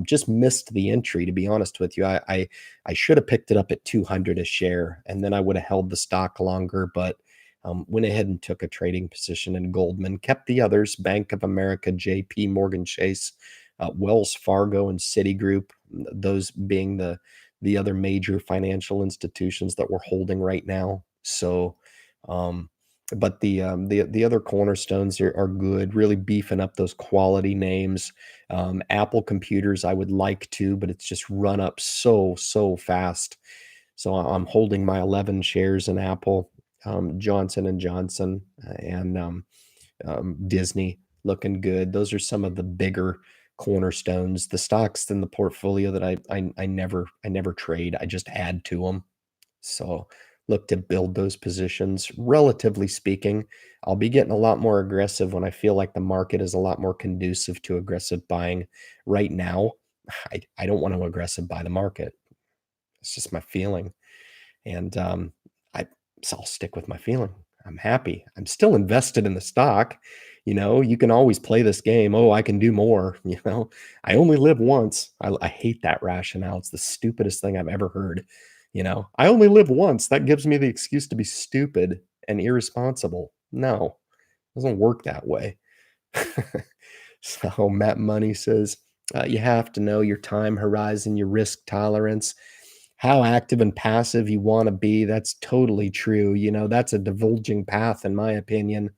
Just missed the entry, to be honest with you. I should have picked it up at 200 a share, and then I would have held the stock longer, but went ahead and took a trading position in Goldman, kept the others, Bank of America, JP Morgan Chase, Wells Fargo, and Citigroup, those being the other major financial institutions that we're holding right now. So But the other cornerstones are good, really beefing up those quality names. Apple computers, I would like to, but it's just run up so fast. So I'm holding my 11 shares in Apple, Johnson and Johnson, and Disney looking good. Those are some of the bigger cornerstones. The stocks in the portfolio that I never trade. I just add to them. So look to build those positions. Relatively speaking, I'll be getting a lot more aggressive when I feel like the market is a lot more conducive to aggressive buying. Right now, I don't want to aggressive buy the market. It's just my feeling. And I so I'll stick with my feeling. I'm happy. I'm still invested in the stock. You can always play this game. Oh, I can do more. I only live once. I hate that rationale. It's the stupidest thing I've ever heard. I only live once. That gives me the excuse to be stupid and irresponsible. No, it doesn't work that way. So Matt Money says, you have to know your time horizon, your risk tolerance, how active and passive you want to be. That's totally true. That's a divulging path, in my opinion.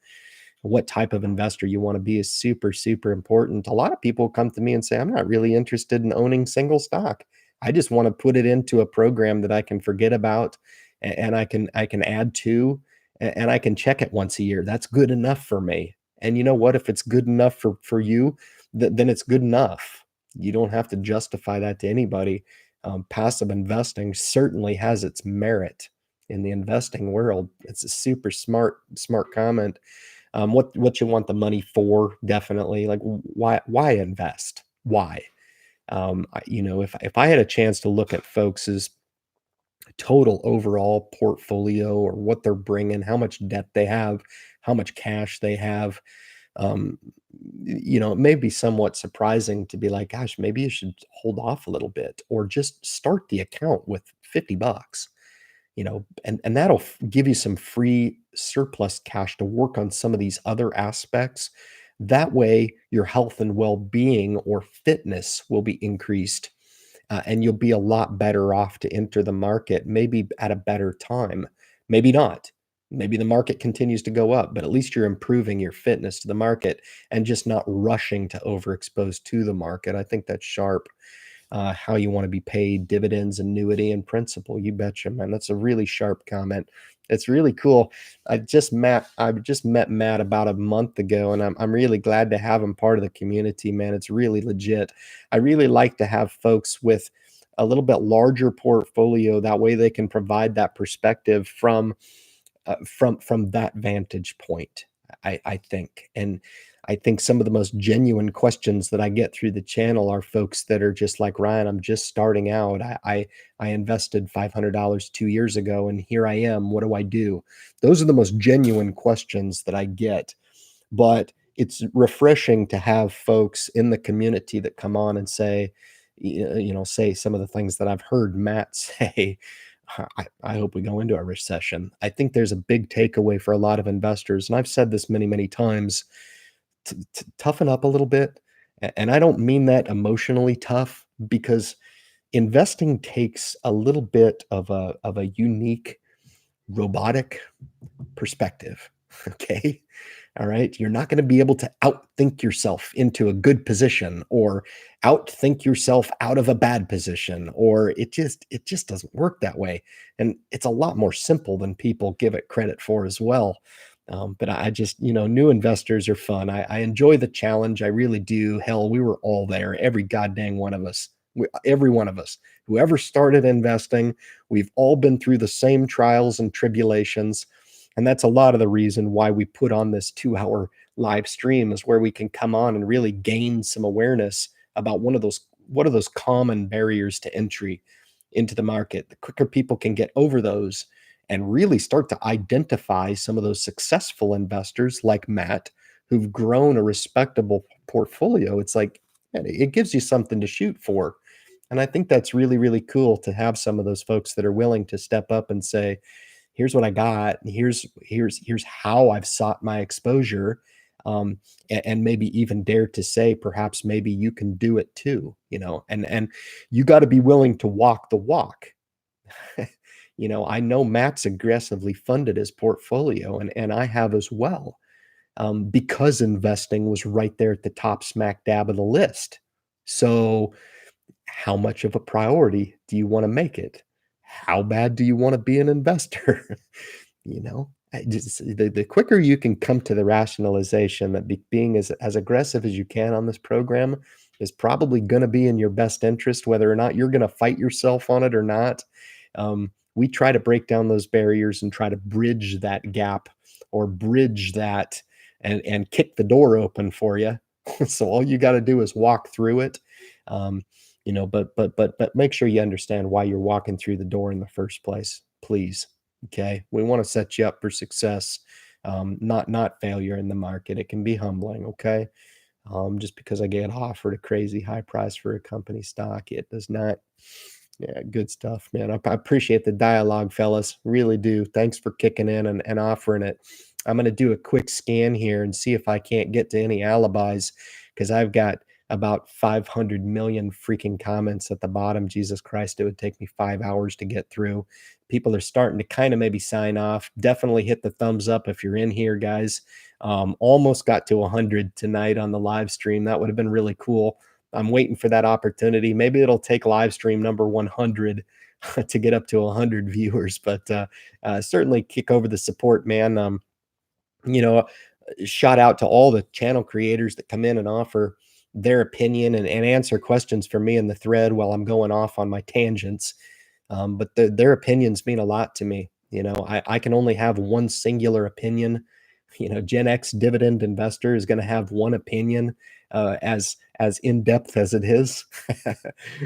What type of investor you want to be is super, super important. A lot of people come to me and say, I'm not really interested in owning single stock. I just want to put it into a program that I can forget about and I can add to and I can check it once a year. That's good enough for me. And you know what? If it's good enough for you, then it's good enough. You don't have to justify that to anybody. Passive investing certainly has its merit in the investing world. It's a super smart comment. What you want the money for? Definitely. Like why invest? Why? If I had a chance to look at folks's total overall portfolio or what they're bringing, how much debt they have, how much cash they have, um, it may be somewhat surprising to be like, gosh, maybe you should hold off a little bit or just start the account with $50, and that'll give you some free surplus cash to work on some of these other aspects. That way, your health and well being or fitness will be increased, and you'll be a lot better off to enter the market, maybe at a better time. Maybe not. Maybe the market continues to go up, but at least you're improving your fitness to the market and just not rushing to overexpose to the market. I think that's sharp. How you want to be paid, dividends, annuity, and principal. You betcha, man. That's a really sharp comment. It's really cool. I just met Matt about a month ago, and I'm really glad to have him part of the community, man. It's really legit. I really like to have folks with a little bit larger portfolio. That way they can provide that perspective from that vantage point. I think, and I think some of the most genuine questions that I get through the channel are folks that are just like, Ryan, I'm just starting out. I invested $500 2 years ago, and here I am. What do I do? Those are the most genuine questions that I get. But it's refreshing to have folks in the community that come on and say, say some of the things that I've heard Matt say. I hope we go into a recession. I think there's a big takeaway for a lot of investors, and I've said this many, many times, to toughen up a little bit. And I don't mean that emotionally tough, because investing takes a little bit of a unique robotic perspective. Okay. All right. You're not going to be able to outthink yourself into a good position or outthink yourself out of a bad position, or it just doesn't work that way. And it's a lot more simple than people give it credit for as well. But I just, new investors are fun. I enjoy the challenge. I really do. Hell, we were all there. Every goddamn one of us. Every one of us, whoever started investing, we've all been through the same trials and tribulations. And that's a lot of the reason why we put on this 2 hour live stream, is where we can come on and really gain some awareness about what are those common barriers to entry into the market. The quicker people can get over those and really start to identify some of those successful investors like Matt, who've grown a respectable portfolio, it's like, man, it gives you something to shoot for. And I think that's really, really cool to have some of those folks that are willing to step up and say, here's what I got, and here's how I've sought my exposure. And maybe even dare to say, perhaps maybe you can do it too, and you got to be willing to walk the walk. I know Matt's aggressively funded his portfolio, and I have as well, because investing was right there at the top smack dab of the list. So, how much of a priority do you want to make it? How bad do you want to be an investor? The quicker you can come to the rationalization that being as aggressive as you can on this program is probably going to be in your best interest, whether or not you're going to fight yourself on it or not. We try to break down those barriers and try to bridge that gap or bridge that and kick the door open for you. So all you got to do is walk through it. Um, but make sure you understand why you're walking through the door in the first place, please. Okay, we want to set you up for success, not failure in the market. It can be humbling. Okay, just because I get offered a crazy high price for a company stock, it does not. Yeah, good stuff, man. I appreciate the dialogue, fellas. Really do. Thanks for kicking in and offering it. I'm going to do a quick scan here and see if I can't get to any alibis because I've got about 500 million freaking comments at the bottom. Jesus Christ, it would take me 5 hours to get through. People are starting to kind of maybe sign off. Definitely hit the thumbs up if you're in here, guys. Almost got to 100 tonight on the live stream. That would have been really cool. I'm waiting for that opportunity. Maybe it'll take live stream number 100 to get up to 100 viewers, but certainly kick over the support, man. You know, shout out to all the channel creators that come in and offer their opinion and answer questions for me in the thread while I'm going off on my tangents. But their opinions mean a lot to me. I can only have one singular opinion. Gen X dividend investor is going to have one opinion, as in depth as it is,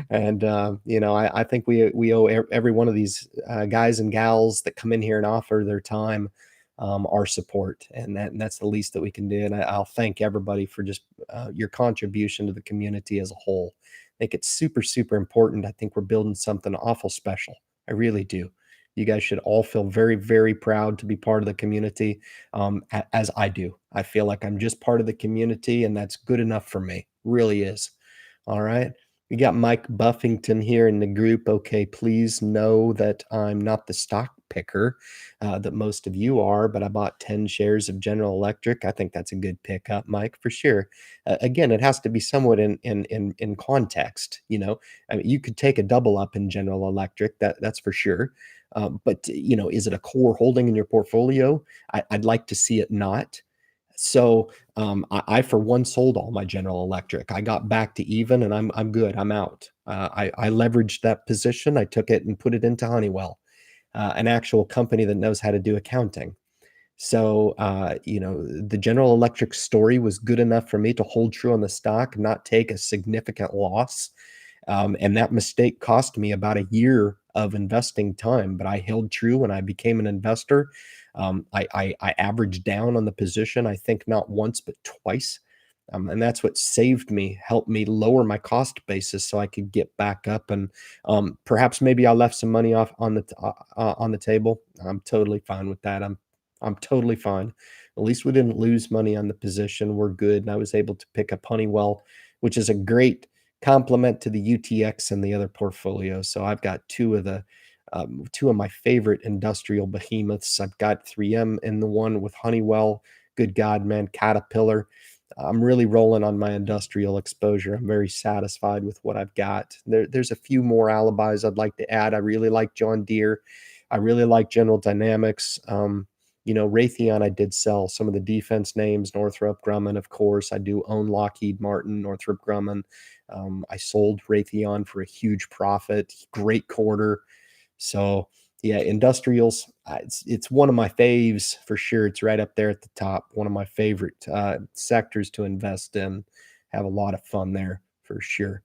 and I think we owe every one of these guys and gals that come in here and offer their time, our support, and that's the least that we can do. And I'll thank everybody for just your contribution to the community as a whole. I think it's super super important. I think we're building something awful special. I really do. You guys should all feel very, very proud to be part of the community, as I do. I feel like I'm just part of the community, and that's good enough for me. Really is. All right. We got Mike Buffington here in the group. Okay, please know that I'm not the stock picker that most of you are, but I bought 10 shares of General Electric. I think that's a good pickup, Mike, for sure. Again, it has to be somewhat in context. I mean, you could take a double up in General Electric. That's for sure. But is it a core holding in your portfolio? I'd like to see it not. So I for one sold all my General Electric. I got back to even, and I'm good. I'm out. I leveraged that position. I took it and put it into Honeywell, an actual company that knows how to do accounting. So the General Electric story was good enough for me to hold true on the stock, not take a significant loss. And that mistake cost me about a year of investing time, but I held true when I became an investor. I averaged down on the position, I think not once, but twice. And that's what saved me, helped me lower my cost basis so I could get back up. And perhaps maybe I left some money off on the table. I'm totally fine with that. I'm totally fine. At least we didn't lose money on the position. We're good. And I was able to pick up Honeywell, which is a great complement to the UTX and the other portfolios. So I've got two of my favorite industrial behemoths. I've got 3M in the one with Honeywell. Good God, man, Caterpillar. I'm really rolling on my industrial exposure. I'm very satisfied with what I've got. There's a few more alibis I'd like to add. I really like John Deere. I really like General Dynamics. Raytheon, I did sell some of the defense names, Northrop Grumman, of course. I do own Lockheed Martin, Northrop Grumman. I sold Raytheon for a huge profit, great quarter. So, yeah, industrials, it's one of my faves for sure. It's right up there at the top. One of my favorite sectors to invest in. Have a lot of fun there for sure.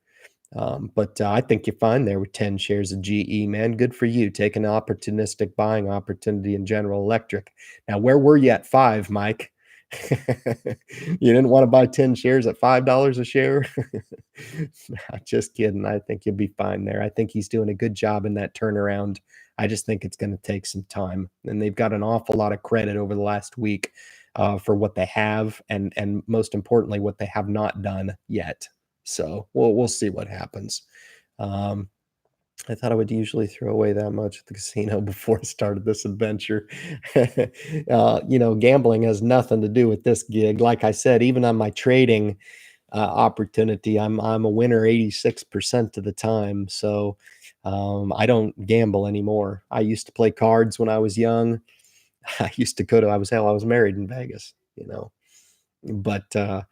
But I think you're fine there with 10 shares of GE, man. Good for you. Taking an opportunistic buying opportunity in General Electric. Now, where were you at 5, Mike? You didn't want to buy 10 shares at $5 a share? Just kidding. I think you'll be fine there. I think he's doing a good job in that turnaround. I just think it's going to take some time. And they've got an awful lot of credit over the last week for what they have and most importantly, what they have not done yet. So we'll see what happens. Um, I thought I would usually throw away that much at the casino before I started this adventure. Gambling has nothing to do with this gig. Like I said, even on my trading opportunity, I'm a winner 86% of the time. So I don't gamble anymore. I used to play cards when I was young. I used to go to I was married in Vegas, but I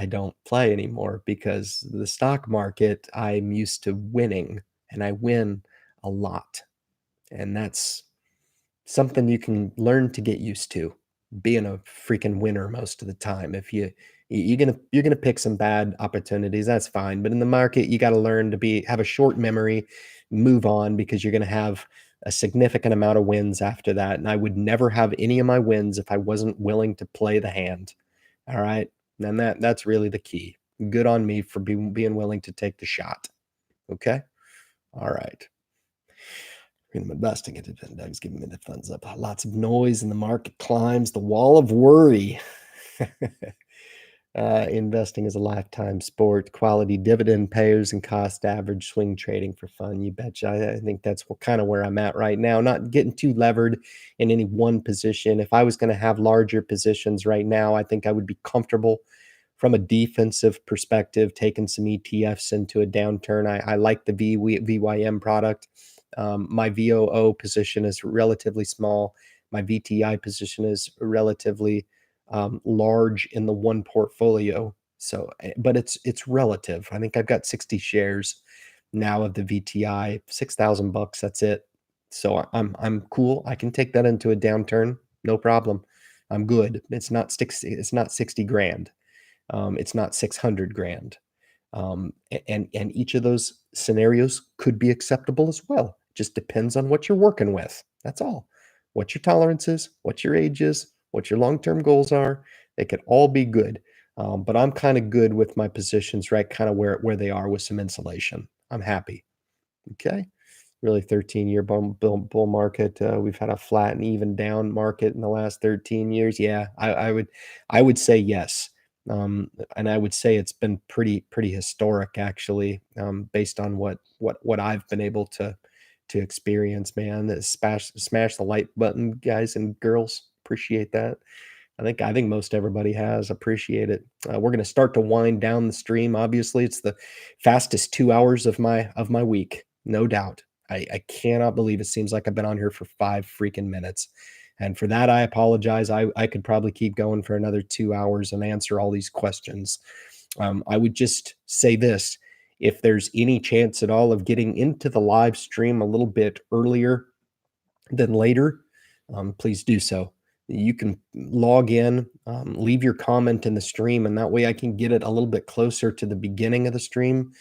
don't play anymore because the stock market, I'm used to winning, and I win a lot, and that's something you can learn to get used to, being a freaking winner most of the time. If you're gonna pick some bad opportunities, that's fine, but in the market, you gotta learn to have a short memory, move on because you're gonna have a significant amount of wins after that, and I would never have any of my wins if I wasn't willing to play the hand. All right? And that's really the key. Good on me for being willing to take the shot. Okay? All right. I'm investing it. Doug's giving me the thumbs up. Lots of noise and the market climbs the wall of worry. Investing is a lifetime sport. Quality dividend payers and cost average swing trading for fun. You betcha. I think that's kind of where I'm at right now. Not getting too levered in any one position. If I was going to have larger positions right now, I think I would be comfortable from a defensive perspective, taking some ETFs into a downturn. I like the VYM product. My VOO position is relatively small. My VTI position is relatively large in the one portfolio. So, but it's relative. I think I've got 60 shares now of the VTI, 6,000 bucks. That's it. So I'm cool. I can take that into a downturn, no problem. I'm good. It's not 60 grand. It's not 600 grand. And each of those scenarios could be acceptable as well. Just depends on what you're working with. That's all. What your tolerance is, what your age is, what your long-term goals are. They could all be good. But I'm kind of good with my positions, right? Kind of where they are with some insulation. I'm happy. Okay. Really 13-year bull market. We've had a flat and even down market in the last 13 years. Yeah, I would say yes. And I would say it's been pretty historic actually, based on what I've been able to experience, man. Smash the like button, guys and girls. Appreciate that. I think most everybody has appreciate it. We're going to start to wind down the stream. Obviously, it's the fastest 2 hours of my week, no doubt. I cannot believe it seems like I've been on here for 5 freaking minutes. And for that, I apologize. I could probably keep going for another 2 hours and answer all these questions. I would just say this: if there's any chance at all of getting into the live stream a little bit earlier than later, please do so. You can log in, leave your comment in the stream, and that way I can get it a little bit closer to the beginning of the stream.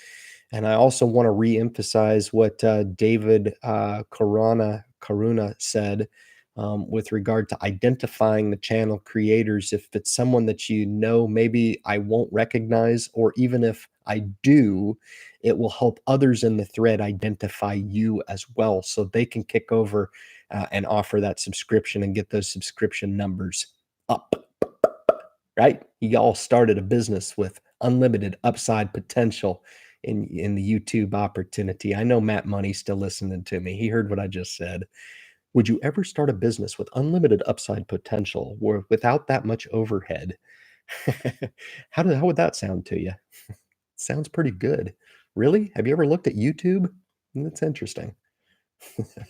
And I also want to re-emphasize what David Karuna said, with regard to identifying the channel creators. If it's someone that maybe I won't recognize, or even if I do, it will help others in the thread identify you as well, so they can kick over and offer that subscription and get those subscription numbers up. Right? You all started a business with unlimited upside potential in the YouTube opportunity. I know Matt Money's still listening to me. He heard what I just said. Would you ever start a business with unlimited upside potential or without that much overhead? How would that sound to you? Sounds pretty good. Really? Have you ever looked at YouTube? That's interesting.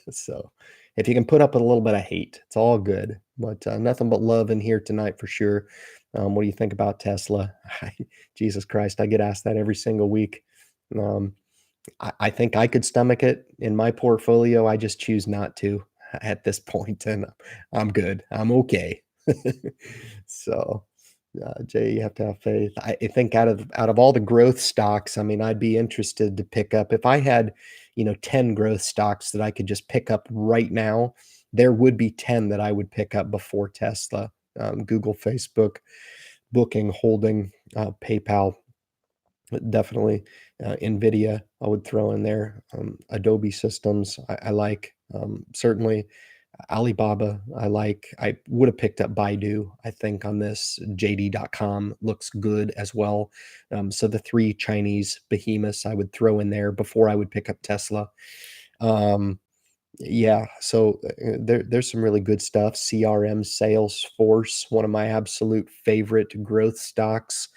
So, if you can put up with a little bit of hate, it's all good. But nothing but love in here tonight for sure. What do you think about Tesla? Jesus Christ, I get asked that every single week. Um, I think I could stomach it in my portfolio. I just choose not to at this point, and I'm good. I'm okay. So, Jay, you have to have faith. I think out of all the growth stocks, I mean, I'd be interested to pick up if I had, 10 growth stocks that I could just pick up right now. There would be 10 that I would pick up before Tesla, Google, Facebook, Booking, Holding, PayPal, definitely. Nvidia, I would throw in there. Adobe Systems, I like, certainly. Alibaba, I would have picked up Baidu, I think, on this. JD.com looks good as well. So the three Chinese behemoths I would throw in there before I would pick up Tesla. Um, yeah, so there's some really good stuff. CRM, Salesforce, one of my absolute favorite growth stocks.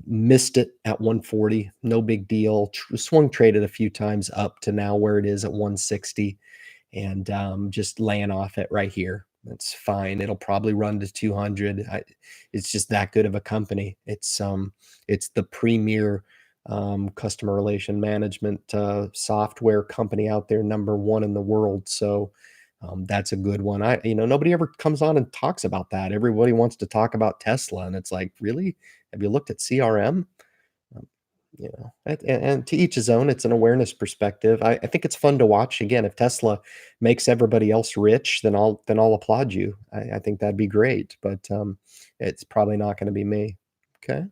Missed it at 140, no big deal. Swung traded a few times up to now where it is at 160, and just laying off it right here. That's fine. It'll probably run to 200. It's just that good of a company. It's the premier customer relation management software company out there, number one in the world. So that's a good one. Nobody ever comes on and talks about that. Everybody wants to talk about Tesla, and it's like, really? Have you looked at CRM? Um, and to each his own. It's an awareness perspective. I think it's fun to watch. Again, if Tesla makes everybody else rich, then I'll applaud you. I think that'd be great, but it's probably not going to be me. Okay,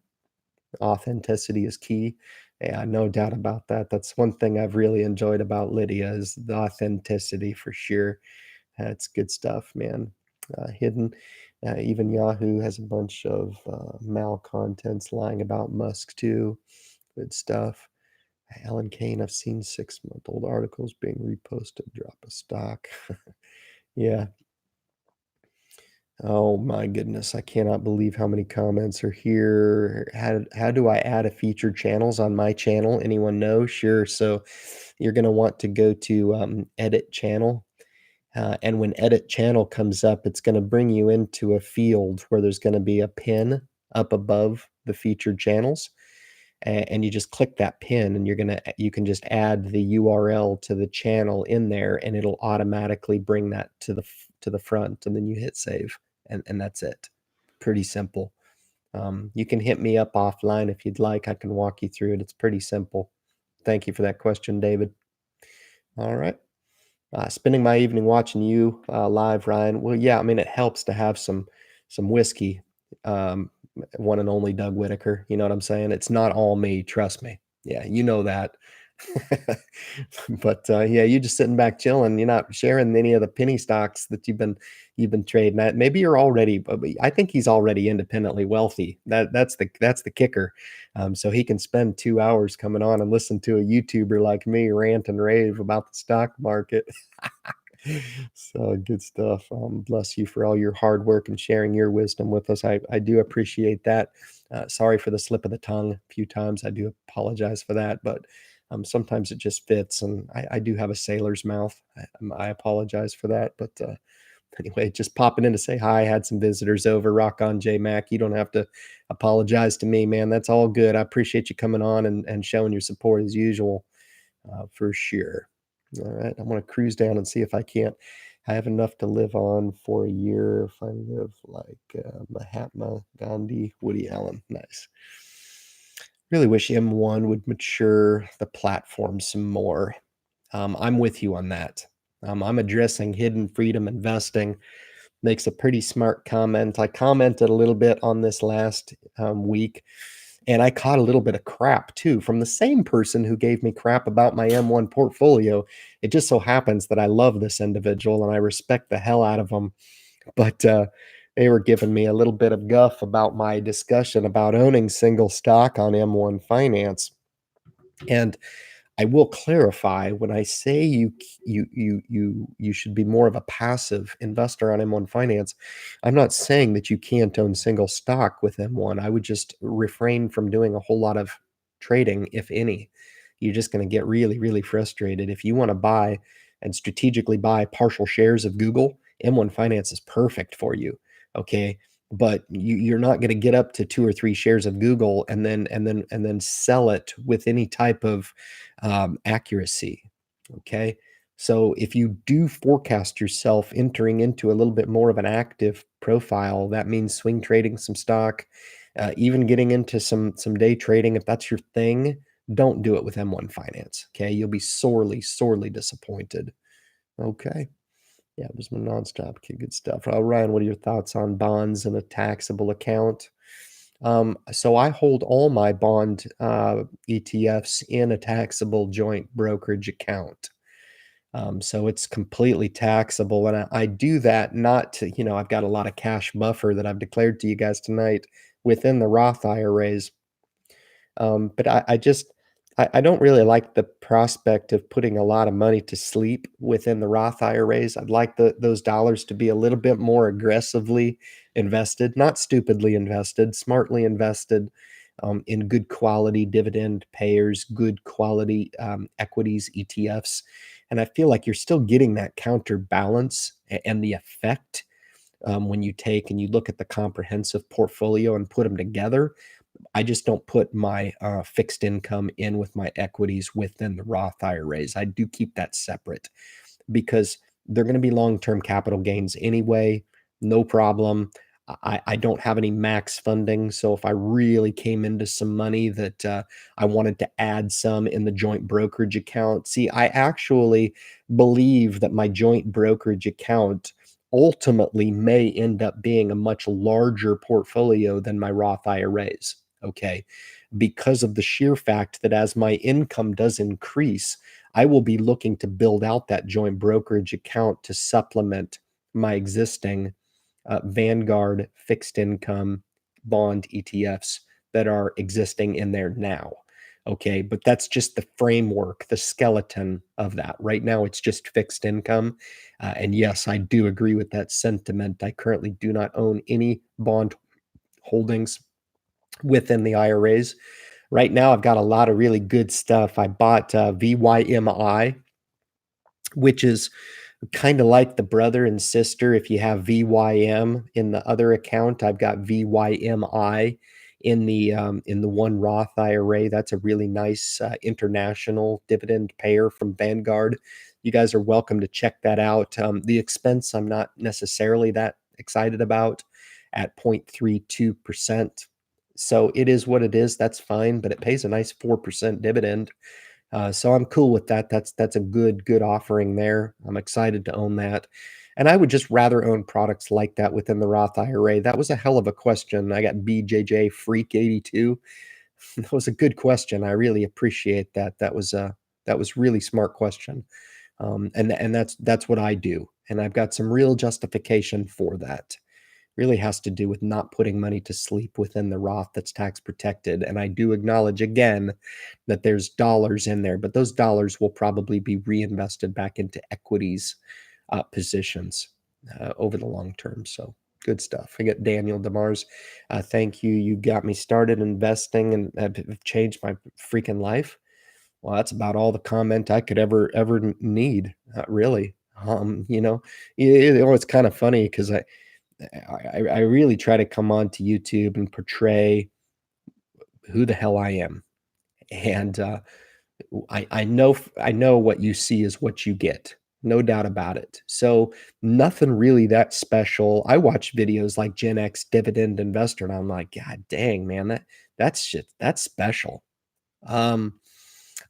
authenticity is key. Yeah, no doubt about that. That's one thing I've really enjoyed about Lydia is the authenticity for sure. That's good stuff, man. Hidden. Even Yahoo has a bunch of malcontents lying about Musk too. Good stuff. Alan Kane, I've seen 6-month-old articles being reposted. Drop a stock. Yeah. Oh my goodness. I cannot believe how many comments are here. How do I add a featured channels on my channel? Anyone know? Sure. So you're going to want to go to edit channel. And when edit channel comes up, it's going to bring you into a field where there's going to be a pin up above the featured channels. And you just click that pin, and you can just add the URL to the channel in there, and it'll automatically bring that to the front, and then you hit save, and that's it. Pretty simple. You can hit me up offline if you'd like. I can walk you through it. It's pretty simple. Thank you for that question, David. All right. Spending my evening watching you live, Ryan. Well, yeah, I mean, it helps to have some whiskey. Um, One and only Doug Whitaker. You know what I'm saying? It's not all me. Trust me. Yeah, you know that. But yeah, you just sitting back chilling. You're not sharing any of the penny stocks that you've been trading at. Maybe you're already. But I think he's already independently wealthy. That's the kicker. So he can spend 2 hours coming on and listen to a YouTuber like me rant and rave about the stock market. So good stuff. Bless you for all your hard work and sharing your wisdom with us. I do appreciate that. Sorry for the slip of the tongue a few times. I do apologize for that, but sometimes it just fits, and I do have a sailor's mouth. I apologize for that, but anyway, just popping in to say hi. Had some visitors over. Rock on, J Mac. You don't have to apologize to me, man. That's all good. I appreciate you coming on and showing your support as usual, for sure. All right, I'm gonna cruise down and see if I can't. I have enough to live on for a year if I live like Mahatma Gandhi, Woody Allen. Nice. Really wish M1 would mature the platform some more. I'm with you on that. I'm addressing hidden freedom investing. Makes a pretty smart comment. I commented a little bit on this last week, and I caught a little bit of crap too from the same person who gave me crap about my M1 portfolio. It just so happens that I love this individual and I respect the hell out of him. But they were giving me a little bit of guff about my discussion about owning single stock on M1 Finance. And I will clarify when I say you should be more of a passive investor on M1 Finance. I'm not saying that you can't own single stock with M1. I would just refrain from doing a whole lot of trading, if any. You're just going to get really, really frustrated. If you want to buy and strategically buy partial shares of Google, M1 Finance is perfect for you. Okay. But you're not going to get up to 2 or 3 shares of Google and then sell it with any type of accuracy. Okay. So if you do forecast yourself entering into a little bit more of an active profile, that means swing trading some stock, even getting into some day trading. If that's your thing, don't do it with M1 Finance. Okay. You'll be sorely, sorely disappointed. Okay. Yeah, it was my nonstop. Okay, good stuff. Ryan, what are your thoughts on bonds and a taxable account? So I hold all my bond ETFs in a taxable joint brokerage account. So it's completely taxable, and I do that not to, I've got a lot of cash buffer that I've declared to you guys tonight within the Roth IRAs. But I just I don't really like the prospect of putting a lot of money to sleep within the Roth IRAs. I'd like those dollars to be a little bit more aggressively invested, not stupidly invested, smartly invested, in good quality dividend payers, good quality equities, ETFs. And I feel like you're still getting that counterbalance and the effect when you take and you look at the comprehensive portfolio and put them together. I just don't put my fixed income in with my equities within the Roth IRAs. I do keep that separate because they're going to be long-term capital gains anyway. No problem. I don't have any max funding. So if I really came into some money that I wanted to add some in the joint brokerage account, see, I actually believe that my joint brokerage account ultimately may end up being a much larger portfolio than my Roth IRAs. Okay. Because of the sheer fact that as my income does increase, I will be looking to build out that joint brokerage account to supplement my existing Vanguard fixed income bond ETFs that are existing in there now. Okay, but that's just the framework, the skeleton of that. Right now, it's just fixed income. And yes, I do agree with that sentiment. I currently do not own any bond holdings within the IRAs. Right now, I've got a lot of really good stuff. I bought VYMI, which is kind of like the brother and sister. If you have VYM in the other account, I've got VYMI in the one Roth IRA. That's a really nice international dividend payer from Vanguard. You guys are welcome to check that out. The expense I'm not necessarily that excited about at 0.32%. So it is what it is. That's fine, but it pays a nice 4% dividend. So I'm cool with that. That's a good offering there. I'm excited to own that. And I would just rather own products like that within the Roth IRA. That was a hell of a question. I got BJJ Freak 82. That was a good question. I really appreciate that. That was really smart question. And that's what I do. And I've got some real justification for that. Really has to do with not putting money to sleep within the Roth that's tax protected. And I do acknowledge again that there's dollars in there, but those dollars will probably be reinvested back into equities positions over the long term. So good stuff. I get Daniel Demars. Thank you. You got me started investing and have changed my freaking life. Well, that's about all the comment I could ever need. Really. It's kind of funny because I really try to come on to YouTube and portray who the hell I am. And I know what you see is what you get. No doubt about it. So nothing really that special. I watch videos like Gen X Dividend Investor, and I'm like, God dang, man, that's shit. That's special. Um,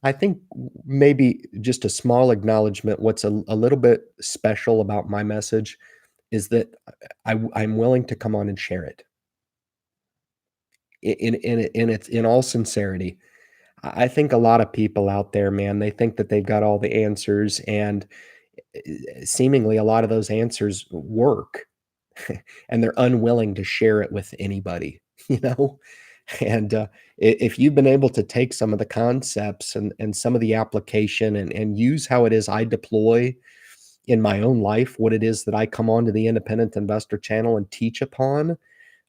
I think maybe just a small acknowledgement. What's a little bit special about my message is that I'm willing to come on and share it in all sincerity. I think a lot of people out there, man, they think that they've got all the answers, and seemingly a lot of those answers work, and they're unwilling to share it with anybody, you know? And if you've been able to take some of the concepts and some of the application and use how it is I deploy in my own life, what it is that I come onto the Independent Investor channel and teach upon,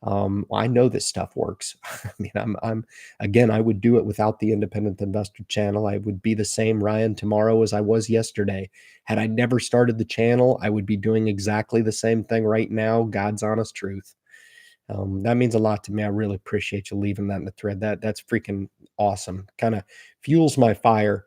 I know this stuff works. I mean, I'm again, I would do it without the Independent Investor channel. I would be the same Ryan tomorrow as I was yesterday. Had I never started the channel, I would be doing exactly the same thing right now. God's honest truth. That means a lot to me. I really appreciate you leaving that in the thread. That's freaking awesome. Kind of fuels my fire.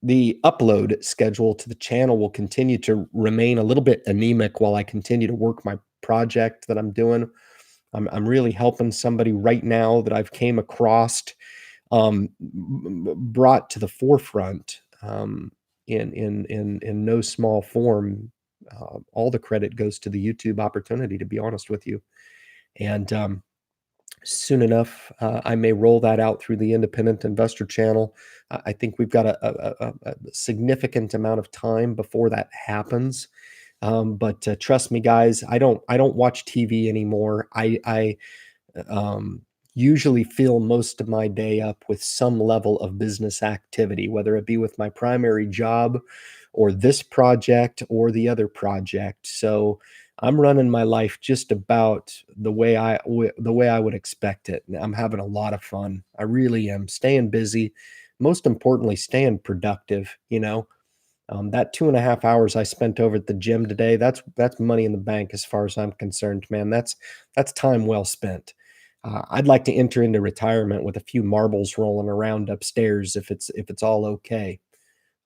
The upload schedule to the channel will continue to remain a little bit anemic while I continue to work my project that I'm doing. I'm really helping somebody right now that I've came across, brought to the forefront in no small form. All the credit goes to the YouTube opportunity, to be honest with you. And Soon enough, I may roll that out through the independent investor channel. I think we've got a significant amount of time before that happens. But trust me, guys, I don't watch TV anymore. I um, usually fill most of my day up with some level of business activity, whether it be with my primary job or this project or the other project. So I'm running my life just about the way I would expect it. I'm having a lot of fun. I really am staying busy. Most importantly, staying productive. That 2.5 hours I spent over at the gym today, that's money in the bank as far as I'm concerned, man. That's time well spent. I'd like to enter into retirement with a few marbles rolling around upstairs if it's all okay.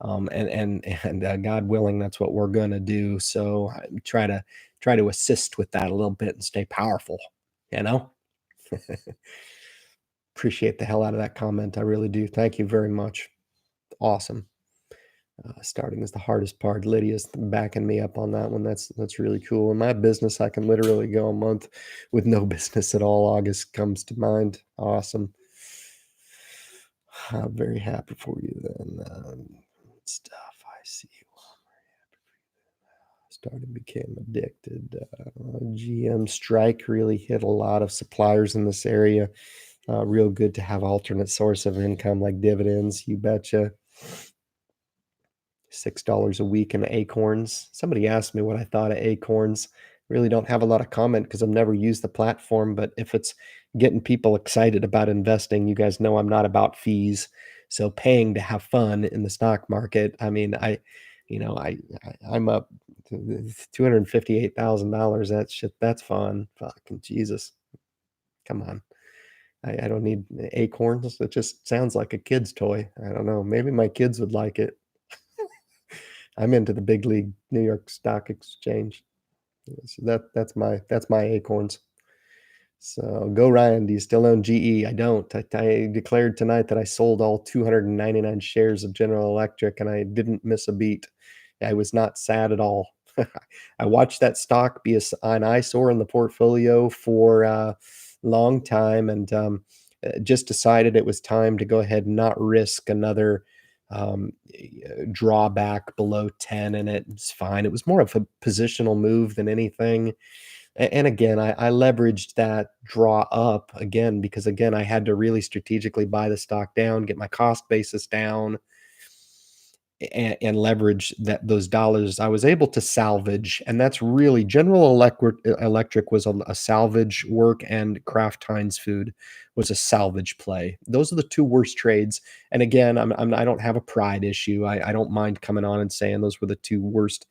And God willing, that's what we're gonna do. So I try to assist with that a little bit and stay powerful, you know? Appreciate the hell out of that comment. I really do. Thank you very much. Awesome. Starting is the hardest part. Lydia's backing me up on that one. That's really cool. In my business, I can literally go a month with no business at all. August comes to mind. Awesome. I'm very happy for you then. Stuff I see. Started became addicted. GM strike really hit a lot of suppliers in this area. Real good to have alternate source of income like dividends. You betcha. $6 a week in acorns. Somebody asked me what I thought of acorns. Really don't have a lot of comment because I've never used the platform, but if it's getting people excited about investing, you guys know I'm not about fees. So paying to have fun in the stock market, I mean, I'm up to $258,000. That shit, that's fun. Fucking Jesus. Come on. I don't need acorns. It just sounds like a kid's toy. I don't know. Maybe my kids would like it. I'm into the big league New York Stock Exchange. So that's my acorns. So go Ryan. Do you still own GE? I don't. I declared tonight that I sold all 299 shares of General Electric, and I didn't miss a beat. I was not sad at all. I watched that stock be an eyesore in the portfolio for a long time, and just decided it was time to go ahead and not risk another drawback below 10, and it's fine. It was more of a positional move than anything. And again, I leveraged that draw up again because again, I had to really strategically buy the stock down, get my cost basis down, and leverage those dollars. I was able to salvage, and that's really General Electric was a salvage work, and Kraft Heinz Food was a salvage play. Those are the two worst trades. And again, I don't have a pride issue. I don't mind coming on and saying those were the two worst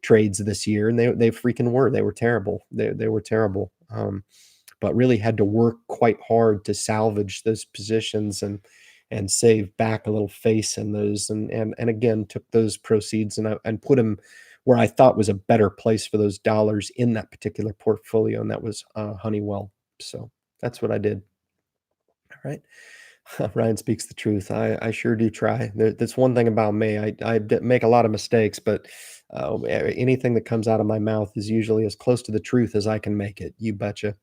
trades this year, and they freaking were. They were terrible. They were terrible. But really had to work quite hard to salvage those positions and save back a little face in those, and again took those proceeds and put them where I thought was a better place for those dollars in that particular portfolio, and that was Honeywell. So that's what I did. All right. Ryan speaks the truth. I sure do try. That's one thing about me. I make a lot of mistakes, but anything that comes out of my mouth is usually as close to the truth as I can make it. You betcha.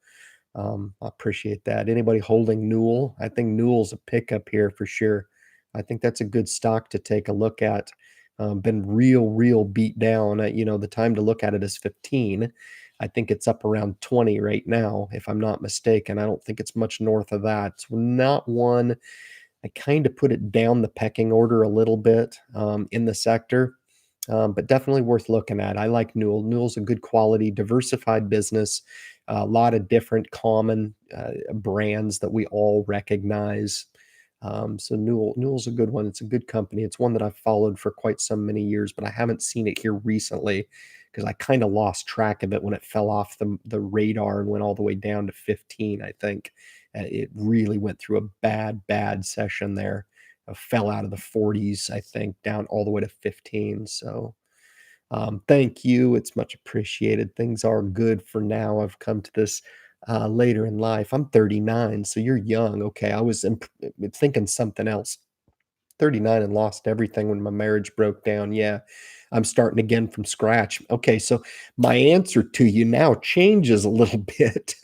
I appreciate that. Anybody holding Newell? I think Newell's a pickup here for sure. I think that's a good stock to take a look at. Been real beat down. The time to look at it is 15. I think it's up around 20 right now, if I'm not mistaken. I don't think it's much north of that. It's not one. I kind of put it down the pecking order a little bit in the sector, but definitely worth looking at. I like Newell. Newell's a good quality, diversified business, a lot of different common brands that we all recognize. So Newell's a good one. It's a good company. It's one that I've followed for quite some many years, but I haven't seen it here recently because I kind of lost track of it when it fell off the radar and went all the way down to 15, I think. It really went through a bad session there. Fell out of the 40s, I think, down all the way to 15. So thank you. It's much appreciated. Things are good for now. I've come to this later in life. I'm 39, so you're young. Okay, I was thinking something else. 39 and lost everything when my marriage broke down. Yeah, I'm starting again from scratch. Okay, so my answer to you now changes a little bit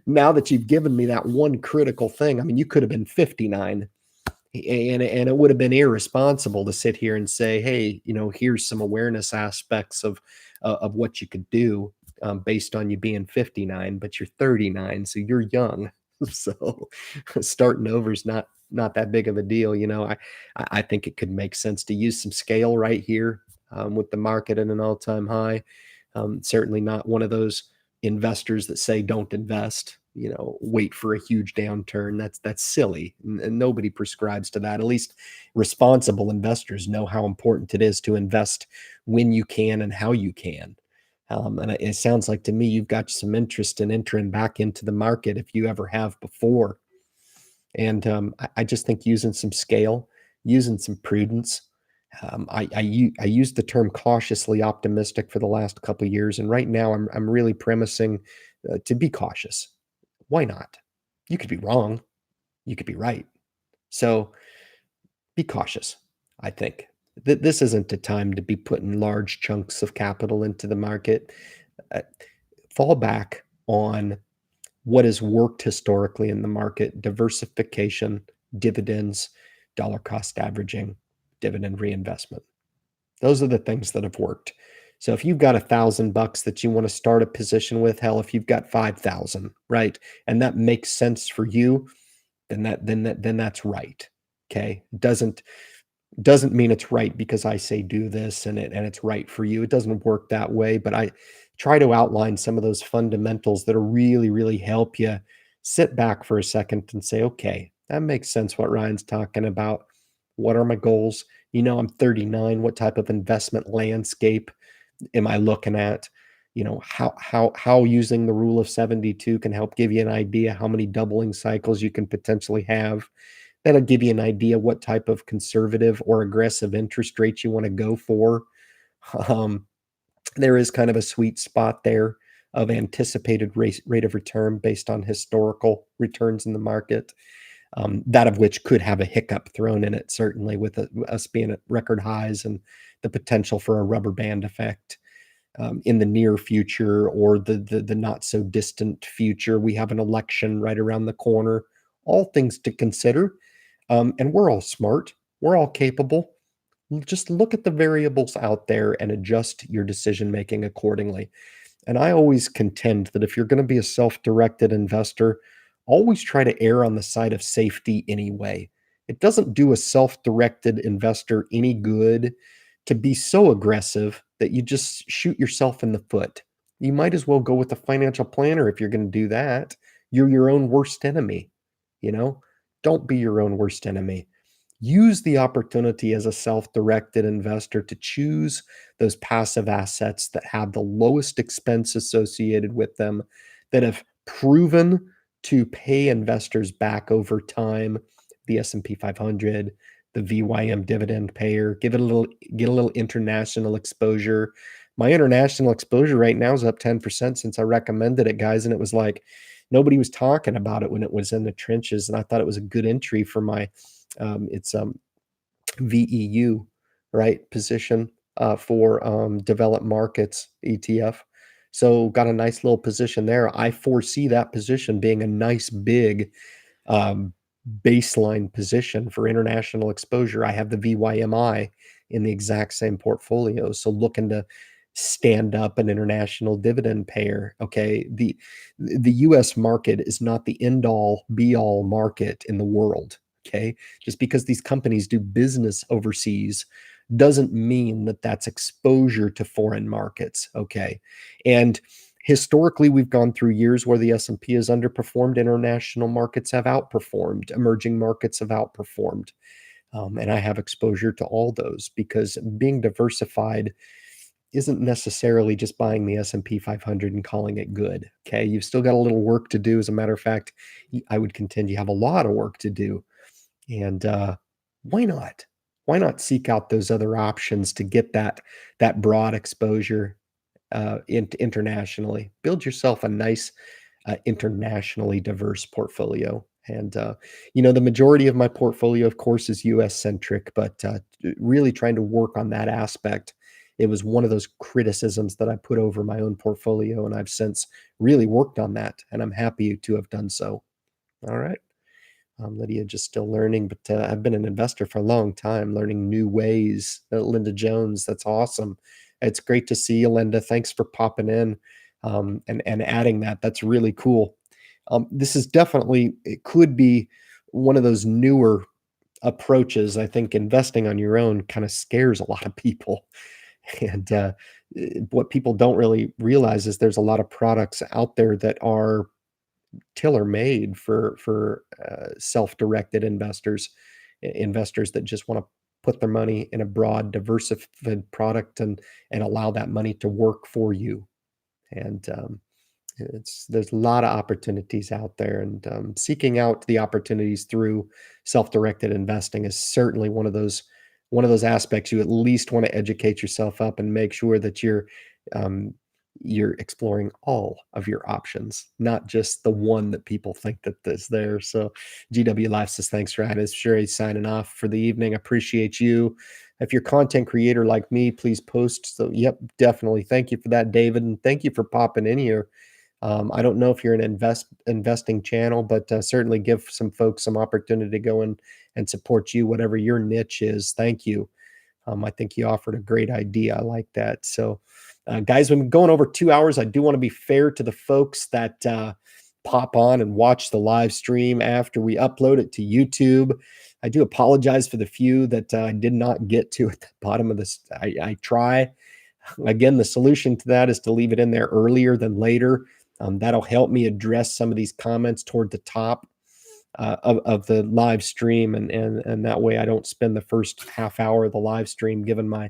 now that you've given me that one critical thing. I mean, you could have been 59, and it would have been irresponsible to sit here and say, "Hey, here's some awareness aspects of what you could do based on you being 59, but you're 39, so you're young." So starting over is not that big of a deal. I think it could make sense to use some scale right here with the market at an all-time high. Certainly not one of those investors that say don't invest, wait for a huge downturn. That's silly. And nobody prescribes to that. At least responsible investors know how important it is to invest when you can and how you can. And it sounds like to me you've got some interest in entering back into the market if you ever have before. And I just think using some scale, using some prudence. I used the term cautiously optimistic for the last couple of years, and right now I'm really premising to be cautious. Why not? You could be wrong, you could be right. So be cautious. I think this isn't a time to be putting large chunks of capital into the market. Uh, Fall back on what has worked historically in the market: diversification, dividends, dollar cost averaging, dividend reinvestment. Those are the things that have worked. So if you've got $1,000 that you want to start a position with, hell, if you've got 5,000, right, and that makes sense for you, then that's right. Okay, doesn't mean it's right because I say do this and it's right for you. It doesn't work that way, but I try to outline some of those fundamentals that'll really help you sit back for a second and say, okay, that makes sense what Ryan's talking about. What are my goals? I'm 39. What type of investment landscape am I looking at? How using the rule of 72 can help give you an idea how many doubling cycles you can potentially have. That'll give you an idea what type of conservative or aggressive interest rates you want to go for. Um, there is kind of a sweet spot there of anticipated rate of return based on historical returns in the market, that of which could have a hiccup thrown in it, certainly with us being at record highs and the potential for a rubber band effect in the near future or the not so distant future. We have an election right around the corner. All things to consider. And we're all smart. We're all capable. Just look at the variables out there and adjust your decision making accordingly. And I always contend that if you're going to be a self-directed investor, always try to err on the side of safety anyway. It doesn't do a self-directed investor any good to be so aggressive that you just shoot yourself in the foot. You might as well go with a financial planner if you're going to do that. You're your own worst enemy, you know? Don't be your own worst enemy. Use the opportunity as a self-directed investor to choose those passive assets that have the lowest expense associated with them, that have proven to pay investors back over time. The S&P 500, the VYM dividend payer, get a little international exposure. My international exposure right now is up 10% since I recommended it, guys, and it was like nobody was talking about it when it was in the trenches, and I thought it was a good entry for my it's VEU, right, position for developed markets ETF. So got a nice little position there. I foresee that position being a nice big um, baseline position for international exposure. I have the VYMI in the exact same portfolio. So looking to stand up an international dividend payer. Okay. The US market is not the end all be all market in the world. Okay. Just because these companies do business overseas doesn't mean that that's exposure to foreign markets. Okay. And historically, we've gone through years where the S&P has underperformed, international markets have outperformed, emerging markets have outperformed. And I have exposure to all those because being diversified isn't necessarily just buying the S&P 500 and calling it good. Okay, you've still got a little work to do. As a matter of fact, I would contend you have a lot of work to do. And why not? Why not seek out those other options to get that broad exposure internationally? Build yourself a nice internationally diverse portfolio. And the majority of my portfolio, of course, is U.S. centric, but really trying to work on that aspect it was one of those criticisms that I put over my own portfolio, and I've since really worked on that, and I'm happy to have done so. All right. Lydia just still learning, but I've been an investor for a long time, learning new ways. Linda Jones, that's awesome. It's great to see you, Linda. Thanks for popping in and adding that. That's really cool. This is definitely, it could be one of those newer approaches. I think investing on your own kind of scares a lot of people. And what people don't really realize is there's a lot of products out there that are tailor-made for self-directed investors, investors that just want to put their money in a broad, diversified product and allow that money to work for you. And there's a lot of opportunities out there, and seeking out the opportunities through self-directed investing is certainly one of those aspects you at least want to educate yourself up and make sure that um, you're exploring all of your options, not just the one that people think that is there. So GW Life says, thanks, Ryan. It's sure he's signing off for the evening. Appreciate you. If you're a content creator like me, please post. So, yep, definitely. Thank you for that, David. And thank you for popping in here. I don't know if you're an investing channel, but certainly give some folks some opportunity to go in and support you, whatever your niche is. Thank you. I think you offered a great idea. I like that. So, guys, we've been going over 2 hours. I do want to be fair to the folks that pop on and watch the live stream after we upload it to YouTube. I do apologize for the few that I did not get to at the bottom of this. I try. Again, the solution to that is to leave it in there earlier than later. That'll help me address some of these comments toward the top of the live stream, and that way I don't spend the first half hour of the live stream giving my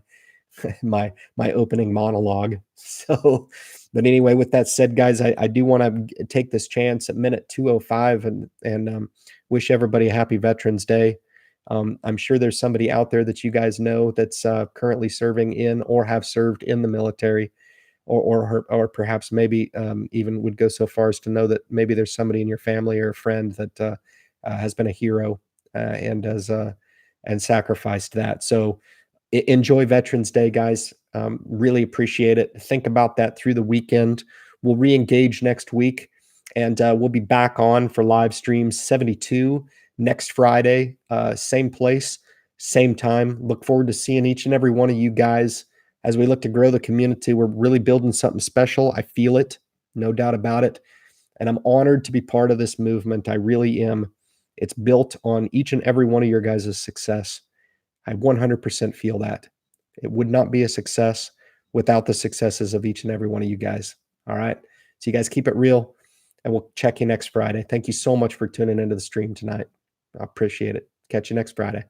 my opening monologue. So, but anyway, with that said, guys, I do want to take this chance at minute 2:05 and wish everybody a happy Veterans Day. I'm sure there's somebody out there that you guys know that's currently serving in or have served in the military, or perhaps maybe even would go so far as to know that maybe there's somebody in your family or a friend that has been a hero and has and sacrificed that. So enjoy Veterans Day, guys. Really appreciate it. Think about that through the weekend. We'll re-engage next week, and we'll be back on for live stream 72 next Friday, same place, same time. Look forward to seeing each and every one of you guys as we look to grow the community. We're really building something special. I feel it, no doubt about it. And I'm honored to be part of this movement. I really am. It's built on each and every one of your guys' success. I 100% feel that. It would not be a success without the successes of each and every one of you guys. All right. So you guys keep it real, and we'll check you next Friday. Thank you so much for tuning into the stream tonight. I appreciate it. Catch you next Friday.